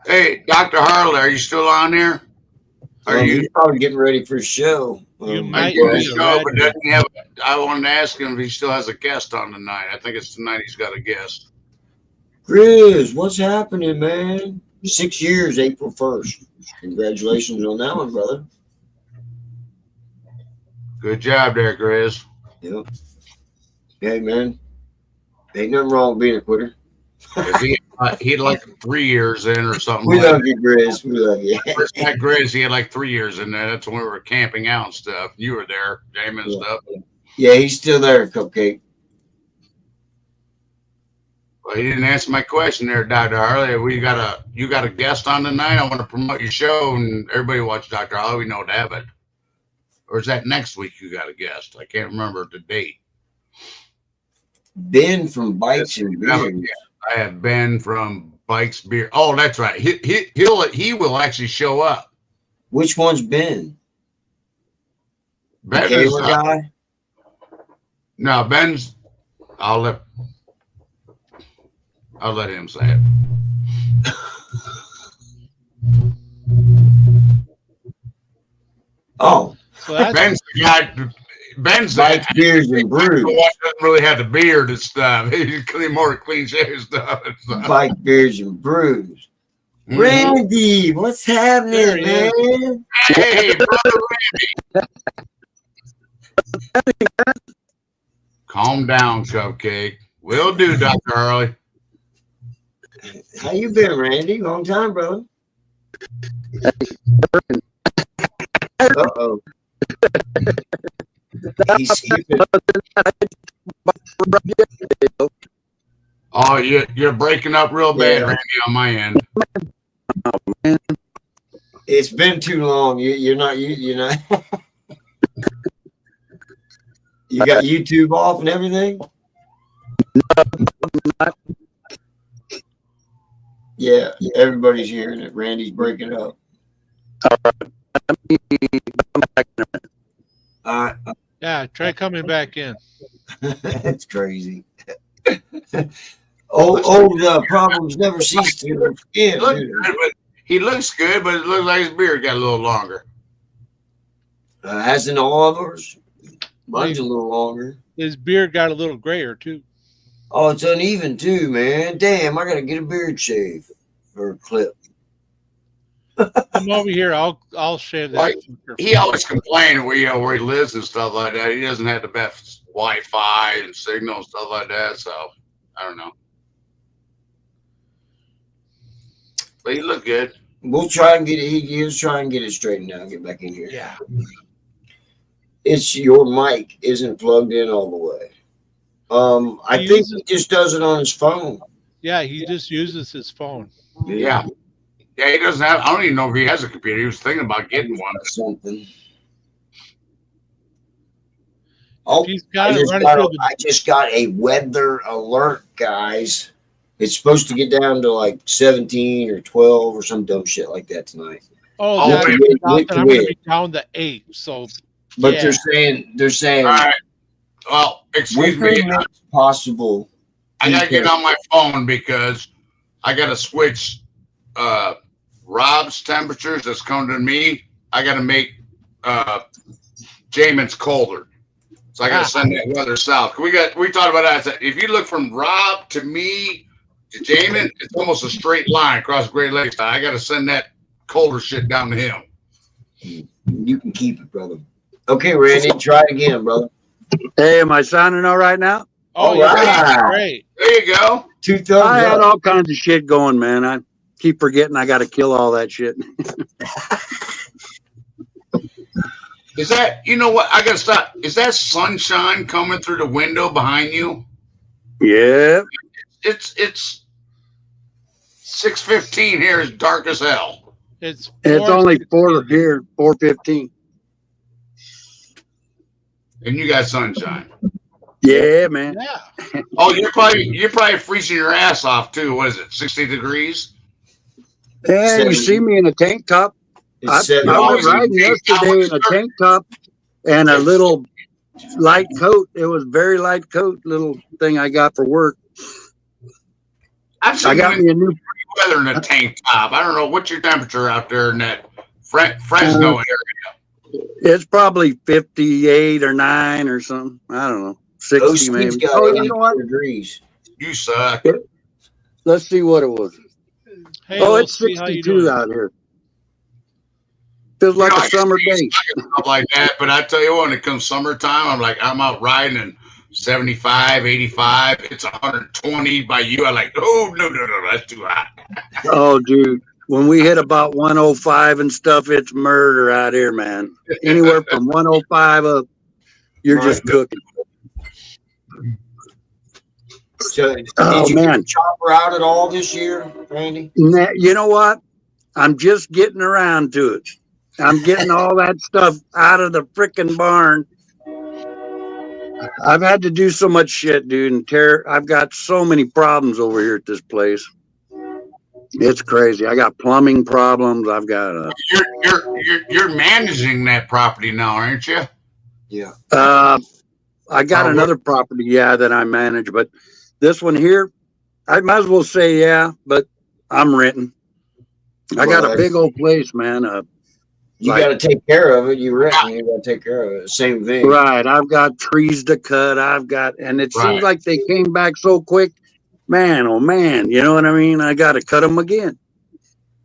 Hey, Dr. Harley, are you still on here? He's probably getting ready for his show. You I might do be his show, but ready. doesn't he have? I wanted to ask him if he still has a guest on tonight. I think it's tonight. He's got a guest. Grizz, what's happening, man? 6 years, April 1st. Congratulations on that one, brother. Good job there, Grizz. Yep. Hey, man. Ain't nothing wrong with being a quitter. He had like 3 years in or something. We love you, Grizz. We love you. First met Grizz, he had like 3 years in there. That's when we were camping out and stuff. You were there, Jamin and stuff. Yeah, he's still there, Cupcake. Well, he didn't answer my question there, Dr. Harley. You got a guest on tonight? I want to promote your show and everybody watch Dr. Harley. We know that, but or is that next week you got a guest? I can't remember the date. Ben from Bikes and Beers. I have Ben from Bikes Beer. Oh, that's right. He will actually show up. Which one's Ben? The Ben is, Kayla guy? no, Ben's. I'll let him say it. Oh, So that's Ben's the guy. Ben's Bikes, Beers, and Brews. doesn't really have the beard and stuff. He's more clean shaven stuff. And stuff. Bike, Beers, and Brews. Mhm. Randy, what's There happening, he is. man? Hey, brother Randy. Calm down, Cupcake. Will do, Dr. Harley. How you been, Randy? Long time, brother. Uh-oh. He's skipping. Oh, you're breaking up real bad, Yeah. Randy, on my end. It's been too long. You're not. You got YouTube off and everything. Yeah, everybody's hearing it. Randy's breaking up. yeah. Try coming back in. That's crazy. Old problems never cease to end. He looks good, but it looks like his beard got a little longer. Hasn't all of ours? Mine's a little longer. His beard got a little grayer too. Oh, it's uneven too, man. Damn, I gotta get a beard shave or a clip. Come over here. I'll shave that. Like, he always complained where he lives and stuff like that. He doesn't have the best Wi-Fi and signal and stuff like that. So I don't know. But he looked good. We'll try and get it. He was trying to get it straightened out. Get back in here. Yeah. It's your mic isn't plugged in all the way. I He think uses- he just does it on his phone. Yeah. He just uses his phone. Yeah. Yeah, he doesn't have. I don't even know if he has a computer. He was thinking about getting one. Something. Oh, He's got it running through the. I just got a weather alert, guys. It's supposed to get down to like 17 or 12 or some dumb shit like that tonight. Oh, Oh, that's wait, nothing. I'm going to be down to 8. So, But yeah. they're saying All right. Well, excuse me. it's possible. I gotta get on my phone because I gotta switch Rob's temperatures that's coming to me. I gotta make Jamin's colder. So I gotta send that weather south. We talked about that. If you look from Rob to me to Jamin, it's almost a straight line across Great Lakes. I gotta send that colder shit down to him. You can keep it, brother. Okay, Randy, try it again, brother. Hey, am I sounding all right now? Oh, All yeah, right. great. There you go. 2 thumbs I had up. all kinds of shit going, man. I keep forgetting I got to kill all that shit. Is that, you know what? I gotta stop. Is that sunshine coming through the window behind you? Yeah. It's 6:15 here. It's dark as hell. It's Only 4 here, 4:15. And you got sunshine. Yeah, man. Yeah. Oh, you're probably freezing your ass off too. What is it? 60 degrees? And you see me in a tank top. I It's 7. was riding yesterday in a tank top and a little light coat. It was very light coat, little thing I got for work. I've I seen got me a new. weather in a tank top. I don't know what's your temperature out there in that Fresno area. It's probably 58 or 9 or something. I don't know. 60 OC's maybe. got Oh, you know what? 84 degrees. You suck. Let's see what it was. Hey, Oh, we'll it's see how you 62 doing. out here. Feels like a summer day. Stuff like that, but I tell you what, when it comes summertime, I'm out riding and 75, 85. It's 120 by you. I'm like, oh no, that's too hot. Oh, dude. When we hit about 105 and stuff, it's murder out here, man. Anywhere from 105 up, you're just cooking. So, did Oh, you man. get chopper out at all this year, Randy? You know what? I'm just getting around to it. I'm getting all that stuff out of the freaking barn. I've had to do so much shit, dude, and I've got so many problems over here at this place. It's crazy. I got plumbing problems. I've got You're managing that property now, aren't you? Yeah. I got another property, yeah, that I manage, but this one here, I might as well say yeah, but I'm renting. I got a big old place, man. You got to take care of it. You rent, you got to take care of it. Same thing. Right. I've got trees to cut. And it seems like they came back so quick. Man, oh man, you know what I mean? I got to cut them again.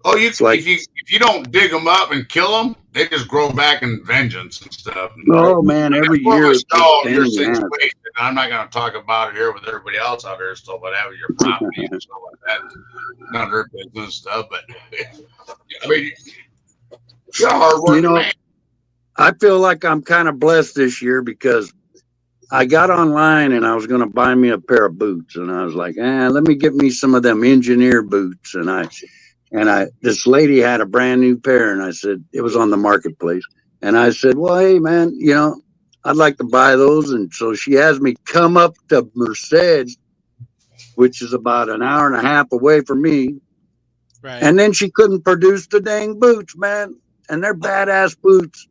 Oh, if you don't dig them up and kill them, they just grow back in vengeance and stuff. Oh man, every year. Your situation. I'm not going to talk about it here with everybody else out there, stuff like that, with your property and stuff like that. None of their business stuff, but I mean, you're a hard working man. I feel like I'm kind of blessed this year because I got online and I was going to buy me a pair of boots, and I was like, let me get me some of them engineer boots. And this lady had a brand new pair, and I said, it was on the marketplace. And I said, well, hey man, I'd like to buy those. And so she has me come up to Merced, which is about an hour and a half away from me. Right. And then she couldn't produce the dang boots, man. And they're badass boots.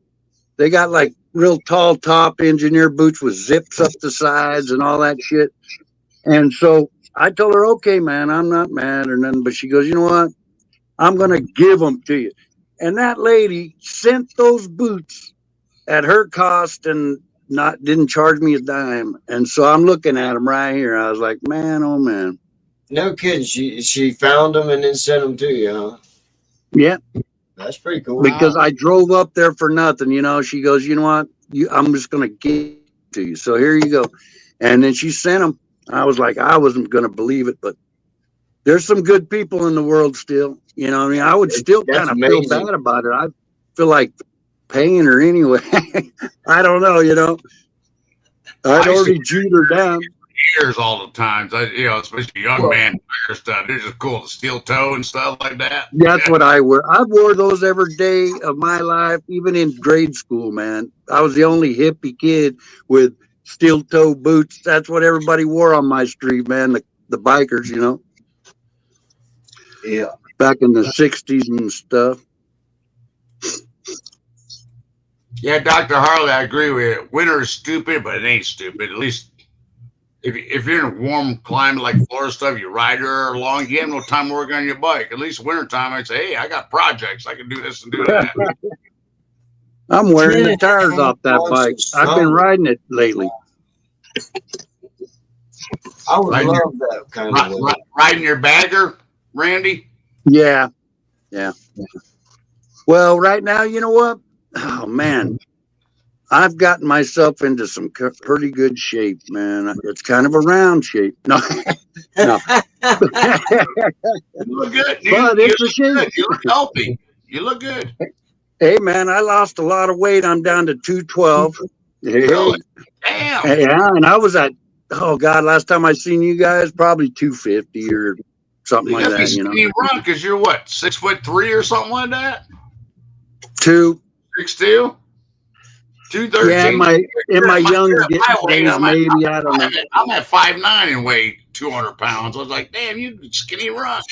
They got like real tall top engineer boots with zips up the sides and all that shit. And so I told her, okay, man, I'm not mad or nothing. But she goes, you know what? I'm going to give them to you. And that lady sent those boots at her cost and didn't charge me a dime. And so I'm looking at them right here. I was like, man, oh man. No kidding. She found them and then sent them to you, huh? Yeah. That's pretty cool. Because I drove up there for nothing, She goes, you know what? I'm just going to give it to you. So here you go. And then she sent them. I was like, I wasn't going to believe it, but there's some good people in the world still. I would still kind of feel bad about it. I feel like paying her anyway. I don't know, I'd already chewed her down. Years all the time, especially young man stuff. They're just cool, the steel toe and stuff like that. That's what I wear. I wore those every day of my life, even in grade school, man. I was the only hippie kid with steel toe boots. That's what everybody wore on my street, man. The bikers, Yeah. back in the 60s and stuff. Yeah, Dr. Harley, I agree with you. Winter is stupid, but it ain't stupid. At least if you're in a warm climate like Florida stuff, you ride her along, you have no time to work on your bike. At least wintertime, I'd say, hey, I got projects. I can do this and do that. I'm wearing the 10 tires off that months bike. of I've been summer. riding it lately. I would Riding love that kind of weather. Riding your bagger, Randy? Yeah. Well, right now, you know what? Oh, man. I've gotten myself into some pretty good shape, man. It's kind of a round shape. No. No. You look good. But it's a shape. Good. You look healthy. You look good. Hey, man, I lost a lot of weight. I'm down to 212. Really? Damn. Yeah, and I was at, oh, God, last time I seen you guys, probably 250 or something You like gotta be that, you know. skinny run because you're what, 6'3" or something like that? 2. 6'2"? 213? Yeah, in my young days, maybe, I don't know. I'm at 5'9" and weigh 200 pounds. I was like, damn, you skinny run.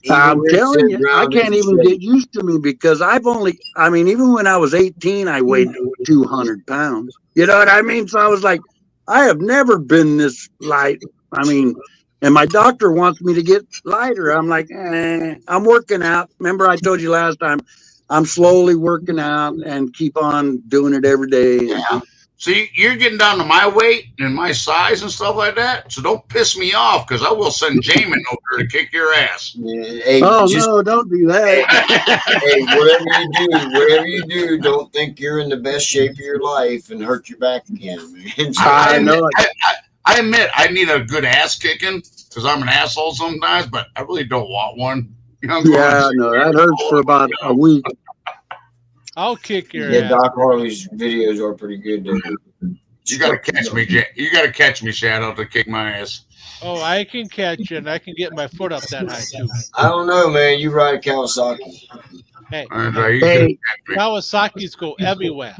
I'm Even telling Richard you, I Brown can't is even shape. get used to me because even when I was 18, I weighed 200 pounds. You know what I mean? So I was like, I have never been this light. I mean, and my doctor wants me to get lighter. I'm like, I'm working out. Remember I told you last time, I'm slowly working out and keep on doing it every day. Yeah. So you're getting down to my weight and my size and stuff like that. So don't piss me off because I will send Jamin over there to kick your ass. Hey, Oh, no, don't do that. hey, whatever you do, don't think you're in the best shape of your life and hurt your back again, man. I know it. I admit I need a good ass kicking because I'm an asshole sometimes, but I really don't want one. You know, Yeah, no, that hurts for about a week. I'll kick your Yeah, ass. Doc Harley's videos are pretty good. You gotta catch me, You gotta catch me, Shadow, to kick my ass. Oh, I can catch you, and I can get my foot up that high too. I don't know, man. You ride a Kawasaki. Hey, You Hey, Kawasaki's go everywhere.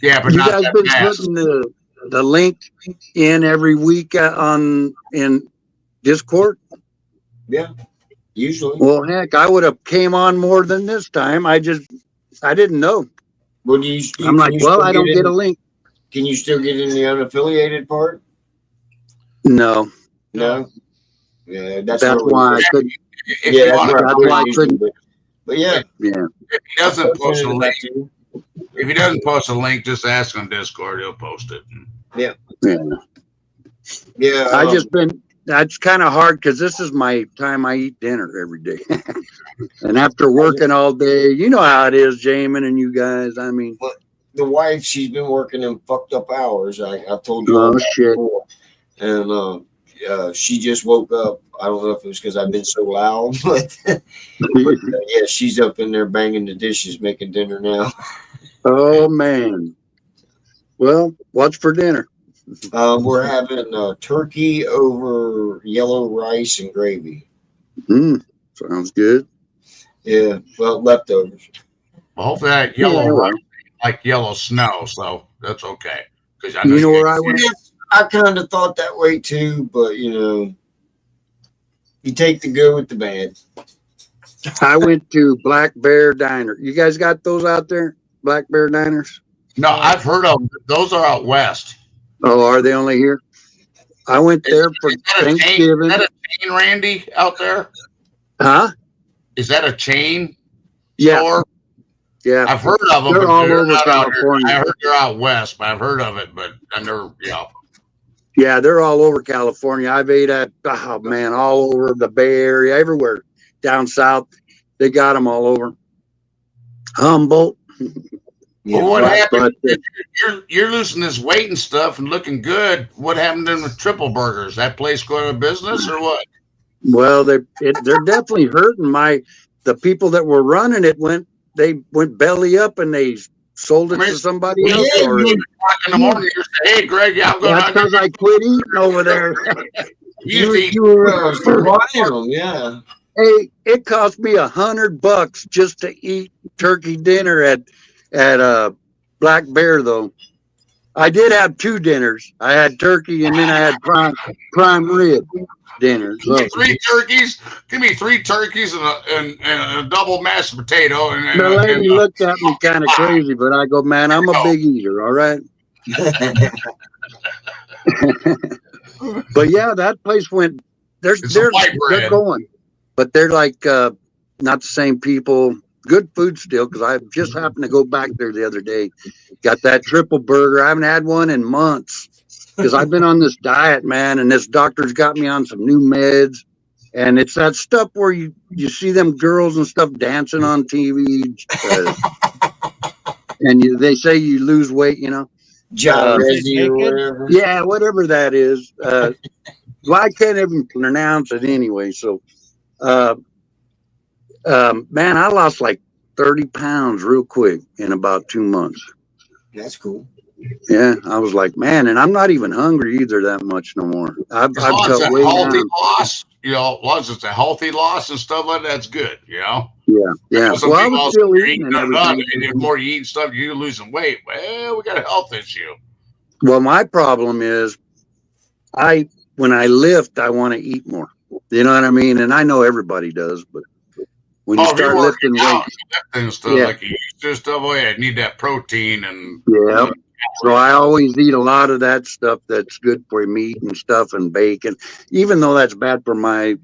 yeah, but you not guys that been fast. putting the link in every week in Discord? Yeah, usually. Well, heck, I would have came on more than this time. I didn't know. Well, do I'm like, can you well, still I don't get a link. Can you still get in the unaffiliated part? No, No. Yeah, that's why I couldn't. If Yeah, you want that's why I couldn't. But yeah, Yeah, if he doesn't post a send it link, back to you. if he doesn't post a link, just ask on Discord. He'll post it. yeah. Yeah, I just been. That's kind of hard because this is my time I eat dinner every day, and after working all day, you know how it is, Jamin and you guys. I mean, the wife, she's been working them fucked up hours. I've told you Oh, all that shit. before. And she just woke up. I don't know if it was because I've been so loud, but yeah, she's up in there banging the dishes, making dinner now. oh man. Well, what's for dinner? We're having turkey over yellow rice and gravy. Sounds good. Yeah, well, leftovers. Well, hopefully that yellow Yeah, well. rice like yellow snow, so that's okay. Because I know You know where I went? I kind of thought that way too, but you take the good with the bad. I went to Black Bear Diner. You guys got those out there? Black Bear Diners? No, I've heard of those are out west. Oh, are they only here? I went there for Is that a chain? Is Thanksgiving. that a chain, Randy, out there? Huh? Is that a chain Yeah, store? yeah. I've heard of them. They're but all over not out here. California. I heard they're out west, but I've heard of it, but I never, Yeah, they're all over California. I've ate at, oh man, all over the Bay Area, everywhere. Down south, they got them all over. Humboldt. Well, what happened? But, You're losing this weight and stuff and looking good. What happened then with Triple Burgers? That place go out of business or what? well, they're definitely hurting. The people that were running it went belly up and they sold it to somebody Well, else. yeah, Or, in the morning, you say, "Hey, Greg, I'm going." that's because I quit eating over there. You were buying them, yeah. Hey, it cost me $100 just to eat turkey dinner at Black Bear, though. I did have 2 dinners. I had turkey and then I had prime rib dinner. Give So me 3 turkeys. Give me 3 turkeys and a double mashed potato. the lady looked at me kind of crazy, but I go, man, I'm a big eater. All right. But yeah, that place went. It's a white bread. They're going, but they're like not the same people. Good food still, because I just happened to go back there the other day. Got that triple burger. I haven't had one in months because I've been on this diet, man, and this doctor's got me on some new meds. And it's that stuff where you see them girls and stuff dancing on TV, and they say you lose weight, you know. John Resi or whatever. Yeah, whatever that is. Well, I can't even pronounce it anyway. So, man, I lost like 30 pounds real quick in about 2 months. That's cool. Yeah, I was like, man, and I'm not even hungry either that much no more. I've As long as cut it's a way healthy down. loss, you know, as long as it's a healthy loss and stuff like that's good, you know. Yeah. Some Well, I people was also still you're eating and none of it, everything. and the more you eat stuff, you're losing weight. Well, we got a health issue. Well, my problem is, when I lift, I want to eat more. You know what I mean? And I know everybody does, but when you Oh, if you're start lifting working out weights, and stuff Yeah. like you used to stuff, oh yeah, I need that protein and yeah. So I always eat a lot of that stuff that's good for meat and stuff and bacon, even though that's bad for my,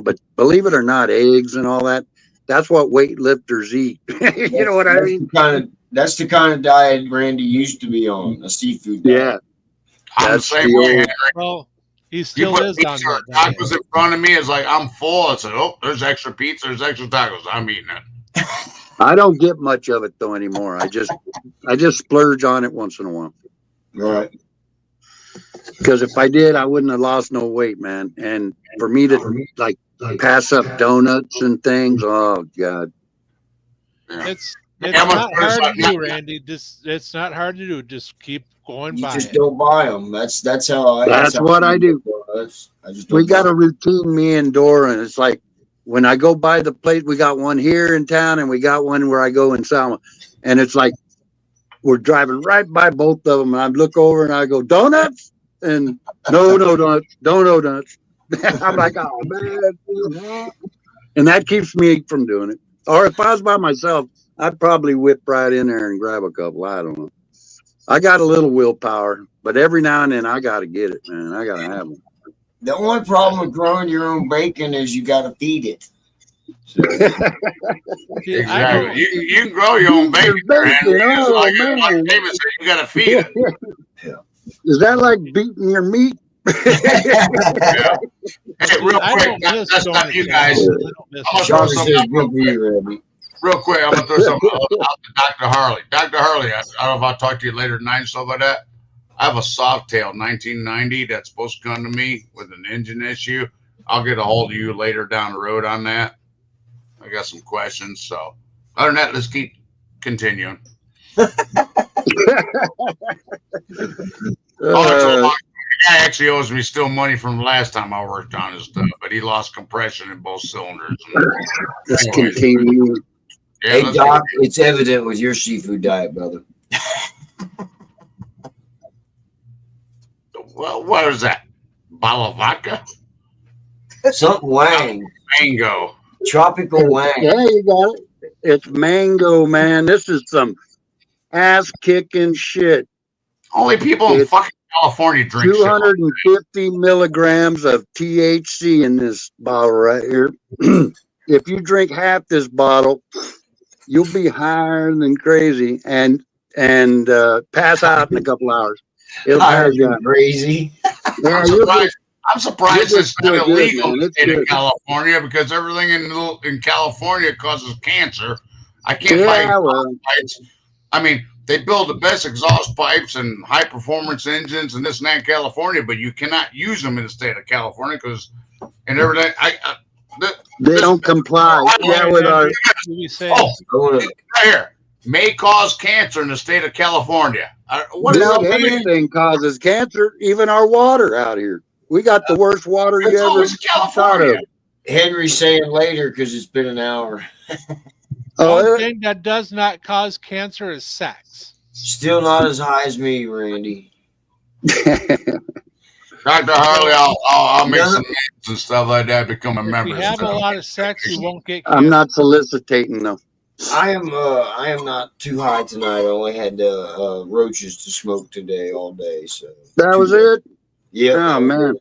but believe it or not, eggs and all that, that's what weightlifters eat. You know what I mean? That's the kind of diet Randy used to be on, a seafood diet. Yeah. I'm the That's same the way. old- Henry. Well, he You still put is pizza on or that diet. tacos in front of me, it's like I'm full. I said, oh, there's extra pizza, there's extra tacos. I'm eating it. I don't get much of it though anymore. I just splurge on it once in a while. Right. Because if I did, I wouldn't have lost no weight, man. And for me to like pass up donuts and things, oh God. Yeah. It's I'm not gonna hard to start- do, Randy. It's not hard to do. Just keep going You by just it. don't buy them. That's how I. That's how what I do. I just We don't got buy a routine, me and Dora, and it's like when I go by the place, we got one here in town and we got one where I go in Selma. And it's like we're driving right by both of them. And I look over and I go, donuts? And no donuts, no donuts. I'm like, oh man. And that keeps me from doing it. Or if I was by myself, I'd probably whip right in there and grab a couple. I don't know. I got a little willpower, but every now and then I got to get it, man. I got to have them. The only problem with growing your own bacon is you got to feed it. So, See, I don't- Exactly. You can grow your own bacon, Your bacon, Henry. It's oh, like man. David said, you got to feed it. Is that like beating your meat? Hey, real I quick, don't miss that's going not to you town. guys. I don't miss I'm it. throw Charlie something says out real good for you, Randy. Real quick, I'm gonna throw something out to Dr. Harley. Dr. Harley, I don't know if I'll talk to you later tonight and stuff like that. I have a Softail 1990 that's supposed to come to me with an engine issue. I'll get a hold of you later down the road on that. I got some questions. So other than that, let's keep continuing. The guy actually owes me still money from the last time I worked on his stuff, but he lost compression in both cylinders. Let's Anyways, continue. yeah, Hey, let's Doc, it's evident with your seafood diet, brother. Well, what is that? Bottle of vodka? Something Wang. Mango. Tropical Wang. Yeah, you got it. It's mango, man. This is some ass kicking shit. Only people in It's fucking California drink shit. 250 milligrams of THC in this bottle right here. If you drink half this bottle, you'll be higher than crazy and pass out in a couple hours. It'll Higher pass you than out. crazy. Yeah, I'm you'll surprised. I'm surprised you'll it's just feel not good, illegal man. It's in good. California because everything in California causes cancer. I can't Yeah, buy well, pipes. I mean, they build the best exhaust pipes and high performance engines and this and that in California, but you cannot use them in the state of California because and everything. they don't comply. Yeah, with our What do we say? Oh, I wanna- right here may cause cancer in the state of California. What is Dude, up? everything causes cancer, even our water out here. We got the worst water you It's ever always thought California. of. Henry's saying later because it's been an hour. Oh, One thing that does not cause cancer is sex. Still not as high as me, Randy. Dr. Harley, I'll make No. some names and stuff like that. Become a If member. you and have a stuff. lot of sex, you won't get kissed. I'm not solicitating though. I am not too high tonight. I only had roaches to smoke today all day. So That was it. Yeah. Oh man.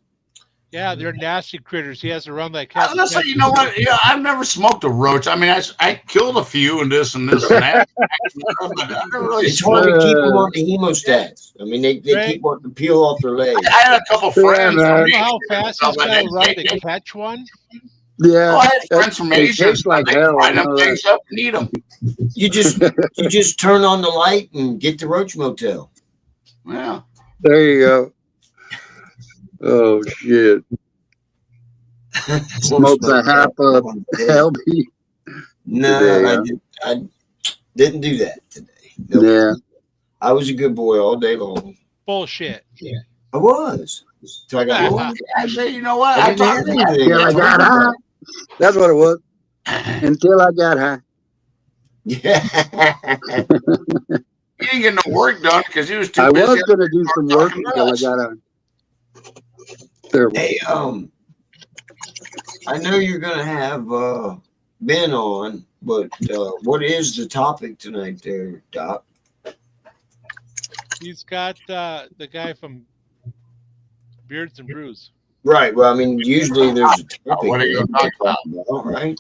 Yeah, they're nasty critters. He has to run like cat. Honestly, you know what? Yeah, I've never smoked a roach. I mean, I killed a few and this and that. But I never really It's hard to keep them Uh, on the hemostats. I mean, they Right. keep wanting to peel off their legs. I had a couple friends. man. from You know how Asia and fast stuff he's like got to that. run They- to catch one? Yeah. Oh, I had friends from They Asia and taste stuff. like They hell, fry I them know things up and eat them. You just turn on the light and get the roach motel. Yeah. There you go. Oh shit. Smoked a half of LB. No, today, I didn't do that today. Nope. Yeah. I was a good boy all day long. Bullshit. I was. Till I got Well, home. I say, you know what? I I didn't talked have to anything. Until I got high. That's what it was. Until I got high. Yeah. He didn't get no work done because he was too I busy. was gonna do some work until I got high. There. Hey, I know you're gonna have Ben on, but what is the topic tonight, there, Doc? He's got the guy from Beards and Brews. Right. Well, I mean, usually there's a topic. What are you gonna talk about, right?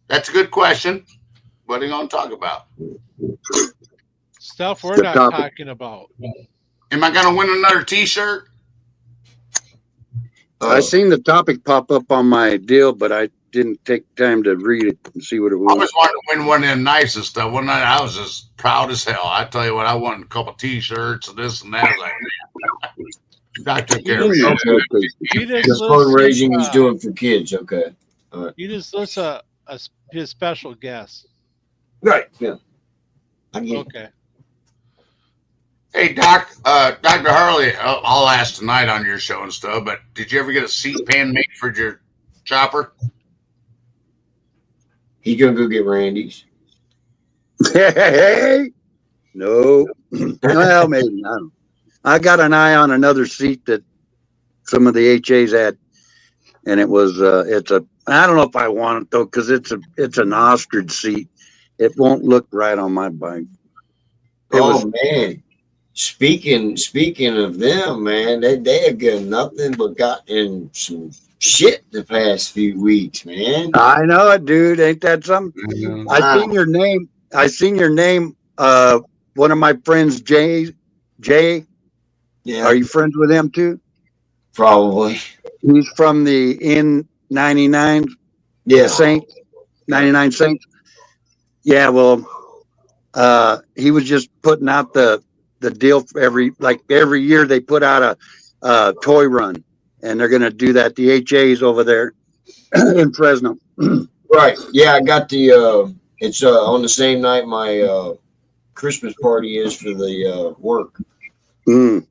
That's a good question. What are you going to talk about? Stuff we're The not topic. talking about. Am I going to win another T-shirt? I seen the topic pop up on my deal, but I didn't take time to read it and see what it I was. was wanting to win one of them nice and stuff. One night I was just proud as hell. I tell you what, I won a couple T-shirts and this and that. I was like, man, I took care of Yeah, it. okay. He just Just lists fundraising his, he's doing for kids. Okay. He just lists his special guest. Right. Yeah. I get it. Okay. Hey, Doc, Dr. Harley, I'll ask tonight on your show and stuff, but did you ever get a seat pan made for your chopper? He gonna go get Randy's. Hey, no. Well, maybe. I don't know. I got an eye on another seat that some of the HAs had, and it was it's a. I don't know if I want it though, because it's an ostrich seat. It won't look right on my bike. It Oh was man. Speaking of them, man, they have got nothing but gotten some shit the past few weeks, man. I know it, dude. Ain't that something? I seen your name. I seen your name. One of my friends, Jay. Yeah, Are you friends with him too? probably. He's from the N99 Yeah. Saints, 99 Saints. Yeah, well, he was just putting out the deal for every year they put out a toy run, and they're gonna do that. The HAs over there in Fresno. Right. Yeah, I got the it's on the same night my Christmas party is for the work. Mm.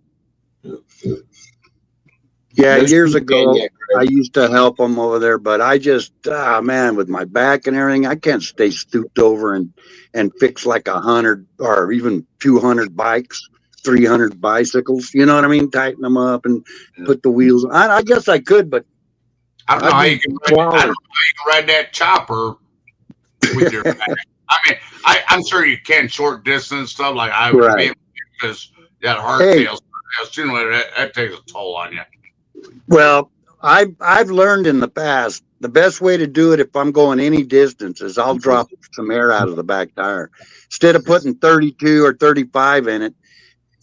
Yeah, Those years two ago, men, I used to help them over there, but I just, man, with my back and everything, I can't stay stooped over and fix like 100 or even 200 bikes, 300 bicycles. You know what I mean? Tighten them up and put the wheels. I guess I could, but I don't know how I'd you be can ride, I don't swallowed. know how you can ride that chopper with your back. I mean, I'm sure you can short distance stuff like I would Right. be able to, because that Hey. hardtail, sooner or later, that takes a toll on you. Well, I've learned in the past the best way to do it if I'm going any distance is I'll drop some air out of the back tire instead of putting 32 or 35 in it.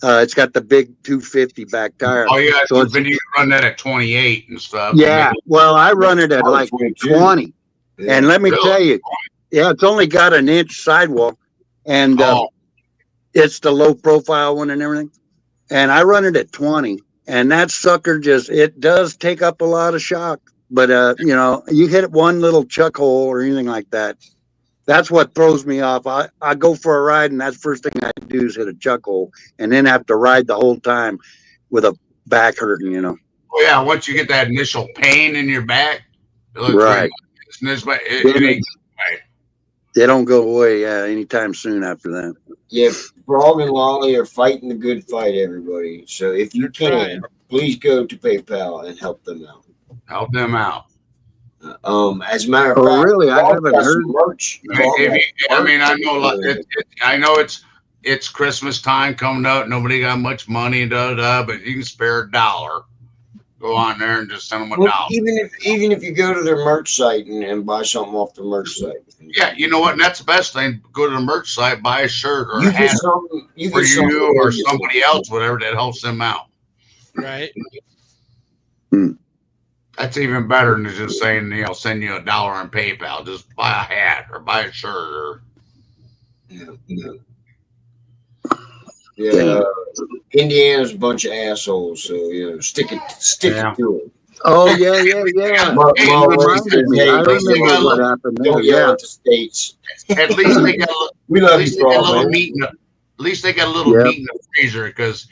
It's got the big 250 back tire. Oh, yeah, So it's- then you can run that at 28 and stuff. Yeah, well, I run it at like 20, and let me Really? tell you, yeah, it's only got an inch sidewall, and Oh, it's the low profile one and everything. And I run it at 20, and that sucker it does take up a lot of shock. But you know, you hit one little chuck hole or anything like that, that's what throws me off. I go for a ride, and that's the first thing I do is hit a chuck hole, and then have to ride the whole time with a back hurting. You know, well, yeah, once you get that initial pain in your back, it looks Right. it ain't they don't go away anytime soon after that. Yeah, Frog and Lolly are fighting the good fight, everybody. So if you They're trying. can, please go to PayPal and help them out. Help them out. As a matter of Oh, fact, really? I Frog haven't got some heard. merch. I Frog mean, got I mean, I merch. know, I know it's Christmas time coming up. Nobody got much money, but you can spare $1. Go on there and just send them Well, $1. even if you go to their merch site and buy something off the merch site. Yeah, you know what? And that's the best thing. Go to the merch site, buy a shirt or You a hat get something. You for get something you or for you. somebody else, whatever that helps them out. Right. That's even better than just saying, send you $1 on PayPal. Just buy a hat or buy a shirt or. Yeah, Indiana's a bunch of assholes, so stick it to it. Oh yeah. Hey, My always Reminded says, me. hey, I least they remember got what a- happened there. don't yell Yeah. at the states. At least they got. We At love least you, they got a Frog, little man. meat. At least they got a little Yep. meat in the freezer because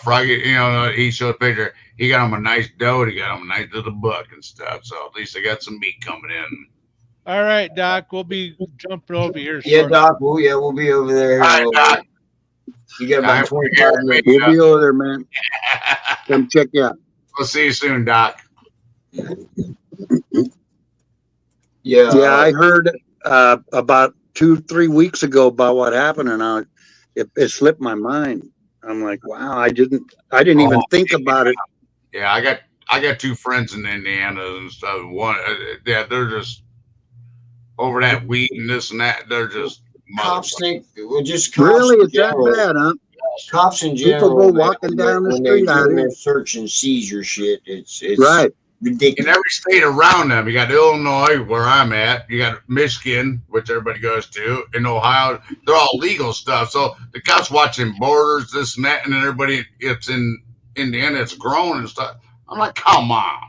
Froggy. He showed a picture. He got him a nice dough. He got him a nice little buck and stuff. So at least they got some meat coming in. All right, Doc. We'll be jumping over here. Yeah, shortly. Doc. We'll be over there. All right, Doc. You got Time about for 25 your minutes. We'll be over there, man. Come check you out. We'll see you soon, Doc. Yeah. Yeah, I heard about 2-3 weeks ago about what happened, and it slipped my mind. I'm like, wow, I didn't even think about it. Yeah, I got two friends in Indiana and stuff. One, they're just over that wheat and this and that. They're just Cops think, just cops Really, in it's that general. bad, huh? Cops in People general, go man, walking down the when street they're out doing here. their search and seizure shit, it's Right. in ridiculous. every state around them. You got Illinois, where I'm at. You got Michigan, which everybody goes to. In Ohio, they're all legal stuff. So the cops watching borders, this and that, and then everybody, it's in Indiana, it's grown and stuff. I'm like, come on.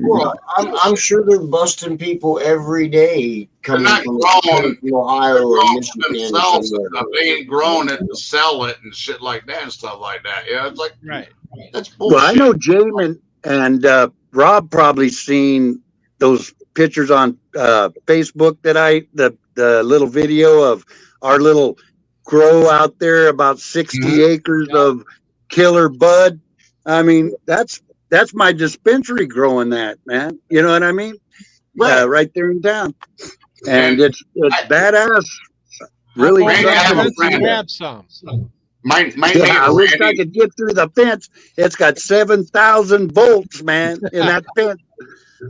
Well, I'm sure they're busting people every day coming They're not from grown. Ohio They're or grown for Michigan or themselves and somewhere. stuff. They ain't grown it to sell it and shit like that and stuff like that. Yeah, it's like, Right. that's bullshit. Well, I know Jamin and Rob probably seen those pictures on Facebook that the little video of our little grow out there, about 60 acres of killer bud. I mean, that's my dispensary growing that, man. You know what I mean? Right there in town. And it's badass. Really Randy, I have a something. friend. Grab some. My Yeah, I neighbor, wish I Randy, could get through the fence. It's got 7,000 volts, man, in that fence.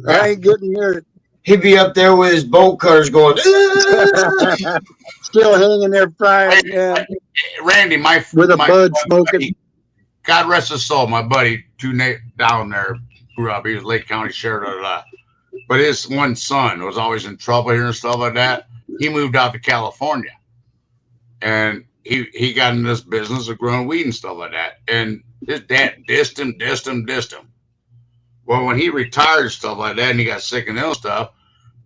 I ain't getting near it. He'd be up there with his bolt cutters going, Still hanging there frying, yeah, Randy, with a my bud smoking. God rest his soul, my buddy, down there grew up. He was Lake County Sheriff, but his one son was always in trouble here and stuff like that. He moved out to California, and he got in this business of growing weed and stuff like that. And his dad dissed him. Well, when he retired and stuff like that, and he got sick and ill stuff,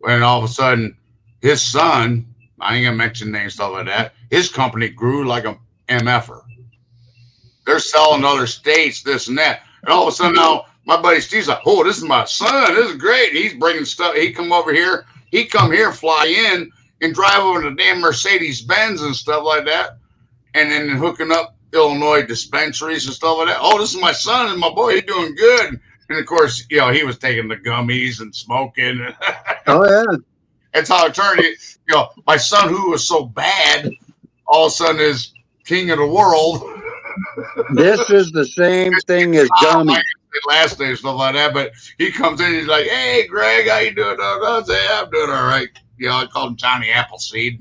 when all of a sudden his son, I ain't gonna mention names, stuff like that, his company grew like a MFer. They're selling to other states, this and that. And all of a sudden now, my buddy Steve's like, oh, this is my son. This is great. He's bringing stuff. He come over here. He come here, fly in, and drive over to damn Mercedes-Benz and stuff like that. And then hooking up Illinois dispensaries and stuff like that. Oh, this is my son and my boy. He's doing good. And, of course, he was taking the gummies and smoking. Oh, yeah. That's how it turned. My son, who was so bad, all of a sudden is king of the world. This is the same thing as gummy. Last day, stuff like that. But he comes in, he's like, "Hey, Greg, how you doing?" I say, "I'm doing all right." I called him Johnny Appleseed.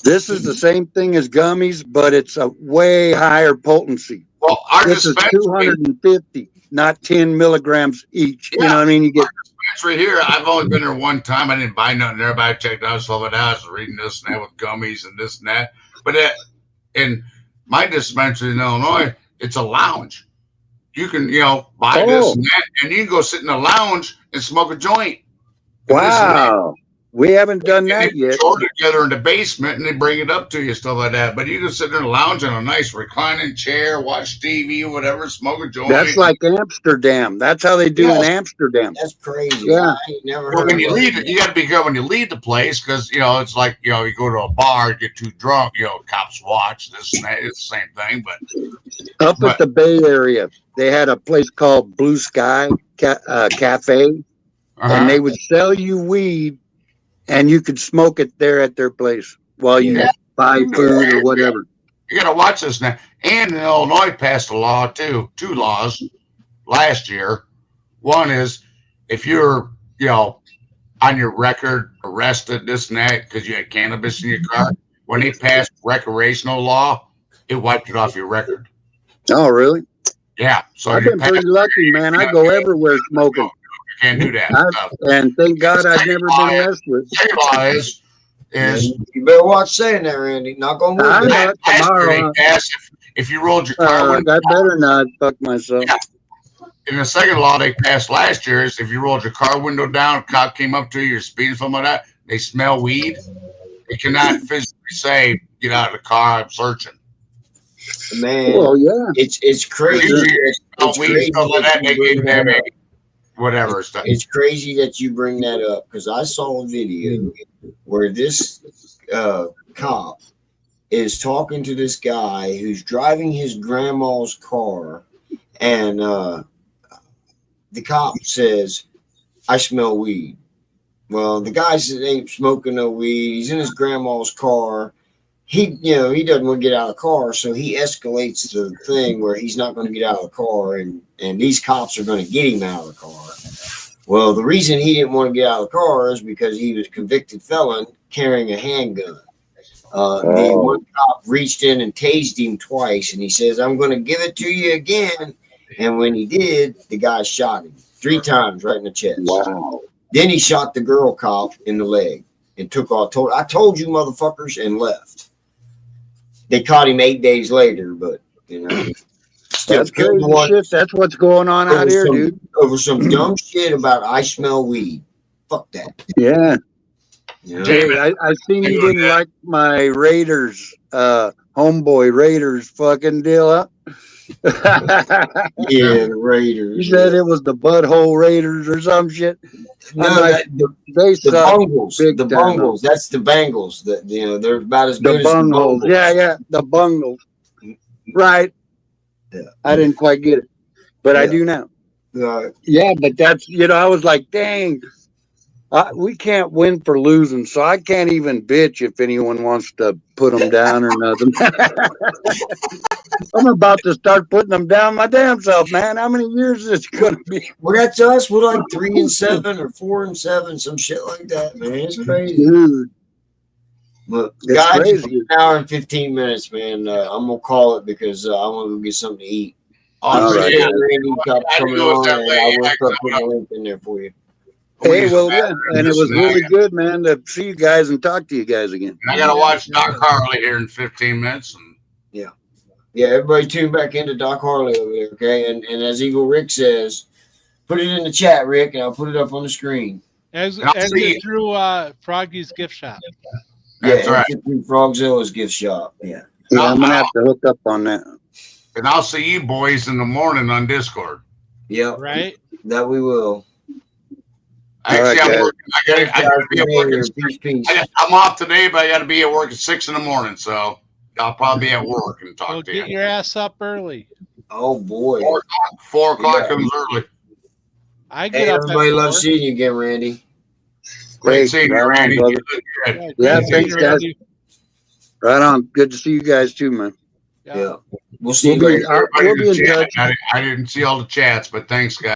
This is the same thing as gummies, but it's a way higher potency. Well, our This is dispensary, 250, not 10 milligrams each. You know what I mean? You get dispensary here, I've only been there one time. I didn't buy nothing there, but I checked out stuff like that. I was reading this and that with gummies and this and that. But in my dispensary in Illinois, it's a lounge. You can, buy this and that, and you can go sit in a lounge and smoke a joint. wow. We haven't done that They yet. store it together in the basement and they bring it up to you, stuff like that. But you can sit there and lounge in a nice reclining chair, watch TV or whatever, smoke a joint. That's like Amsterdam. That's how they do in Amsterdam. That's crazy. Yeah. I ain't never Well, heard when you of leave that. it, you got to be careful when you leave the place because it's like you go to a bar, get too drunk, cops watch this and that. It's the same thing, but Up at the Bay Area, they had a place called Blue Sky Cafe, and they would sell you weed, and you could smoke it there at their place while you buy food or whatever. you got to watch this now. And in Illinois passed a law too, 2 laws last year. One is if you're on your record arrested this and that because you had cannabis in your car, when they passed recreational law, it wiped it off your record. Oh, really? Yeah, so I've you been pretty lucky, man. I go everywhere smoking. can't do that stuff. And thank God I've never been messed with. State law is You better watch saying that, Randy. Not gonna I move know. it. last year tomorrow, they passed if you rolled your car window I better not fuck myself. And the second law they passed last year is if you rolled your car window down, a cop came up to you, you're speeding, something like that, they smell weed. They cannot physically say, get out of the car, I'm searching. Man, Well, yeah. it's crazy. It's Weed, crazy stuff like that, they you gave bring them that up. whatever stuff. It's crazy that you bring that up because I saw a video where this cop is talking to this guy who's driving his grandma's car, and the cop says, "I smell weed." Well, the guy says ain't smoking no weed. He's in his grandma's car. He doesn't want to get out of the car, so he escalates the thing where he's not going to get out of the car, and these cops are going to get him out of the car. Well, the reason he didn't want to get out of the car is because he was a convicted felon carrying a handgun. The one cop reached in and tased him twice, and he says, "I'm going to give it to you again." And when he did, the guy shot him 3 times right in the chest. Wow. Then he shot the girl cop in the leg and took off. I told you, motherfuckers, and left. They caught him 8 days later, but still That's killed crazy one shit. That's what's going on out here, dude. over some dumb shit about I smell weed. Fuck that. Yeah. You know? Jamie, I seen you didn't like my Raiders, homeboy Raiders fucking deal up. Yeah, the Raiders. You said it was the butthole Raiders or some shit. No, I'm like, the They suck. Bungles. big The time. Bungles. That's the Bengals. That they're about as The good as the bungles. Bungles. Yeah, the bungles. Right. Yeah. I didn't quite get it, but I Yeah. do now. Uh, Yeah, but that's, I was like, dang, we can't win for losing, so I can't even bitch if anyone wants to put them down or nothing. I'm about to start putting them down my damn self, man. How many years is it going to be? well, that's us. We're like 3-7 or 4-7, some shit like that, man. It's crazy. Dude, But it's guys, it's crazy. an hour and 15 minutes, man. I'm gonna call it because I want to go get something to eat. All right. Randy Cop I coming know it's on, that and way. I will Yeah, start putting a link in there for you. Hey, well, yeah, and it was really good, man, to see you guys and talk to you guys again. And I got to watch Doc Harley here in 15 minutes. And Yeah, everybody tune back into Doc Harley over there, okay? And as Eagle Rick says, put it in the chat, Rick, and I'll put it up on the screen. As I'll see you. through Froggy's gift shop. That's yeah, right. through Frogzilla's gift shop. Yeah. Yeah, I'm going to have to hook up on that. And I'll see you boys in the morning on Discord. Yeah, Right? that we will. Actually, All right, I'm working. I gotta be at work. Peace, peace. I'm off today, but I got to be at work at 6 in the morning. So I'll probably be at work and talk Well, to get you. your ass up early. Oh, boy. 4 o'clock Yeah. comes early. I get Hey, up everybody at loves 4. seeing you again, Randy. Great Hey, seeing you, right on, Randy. brother. You look good. Yeah, Great thanks, seeing you, guys. Randy. Right on. Good to see you guys too, man. Yeah. We'll see We'll you be, later. Everybody we'll in be the in chat. touch. I didn't see all the chats, but thanks, guys.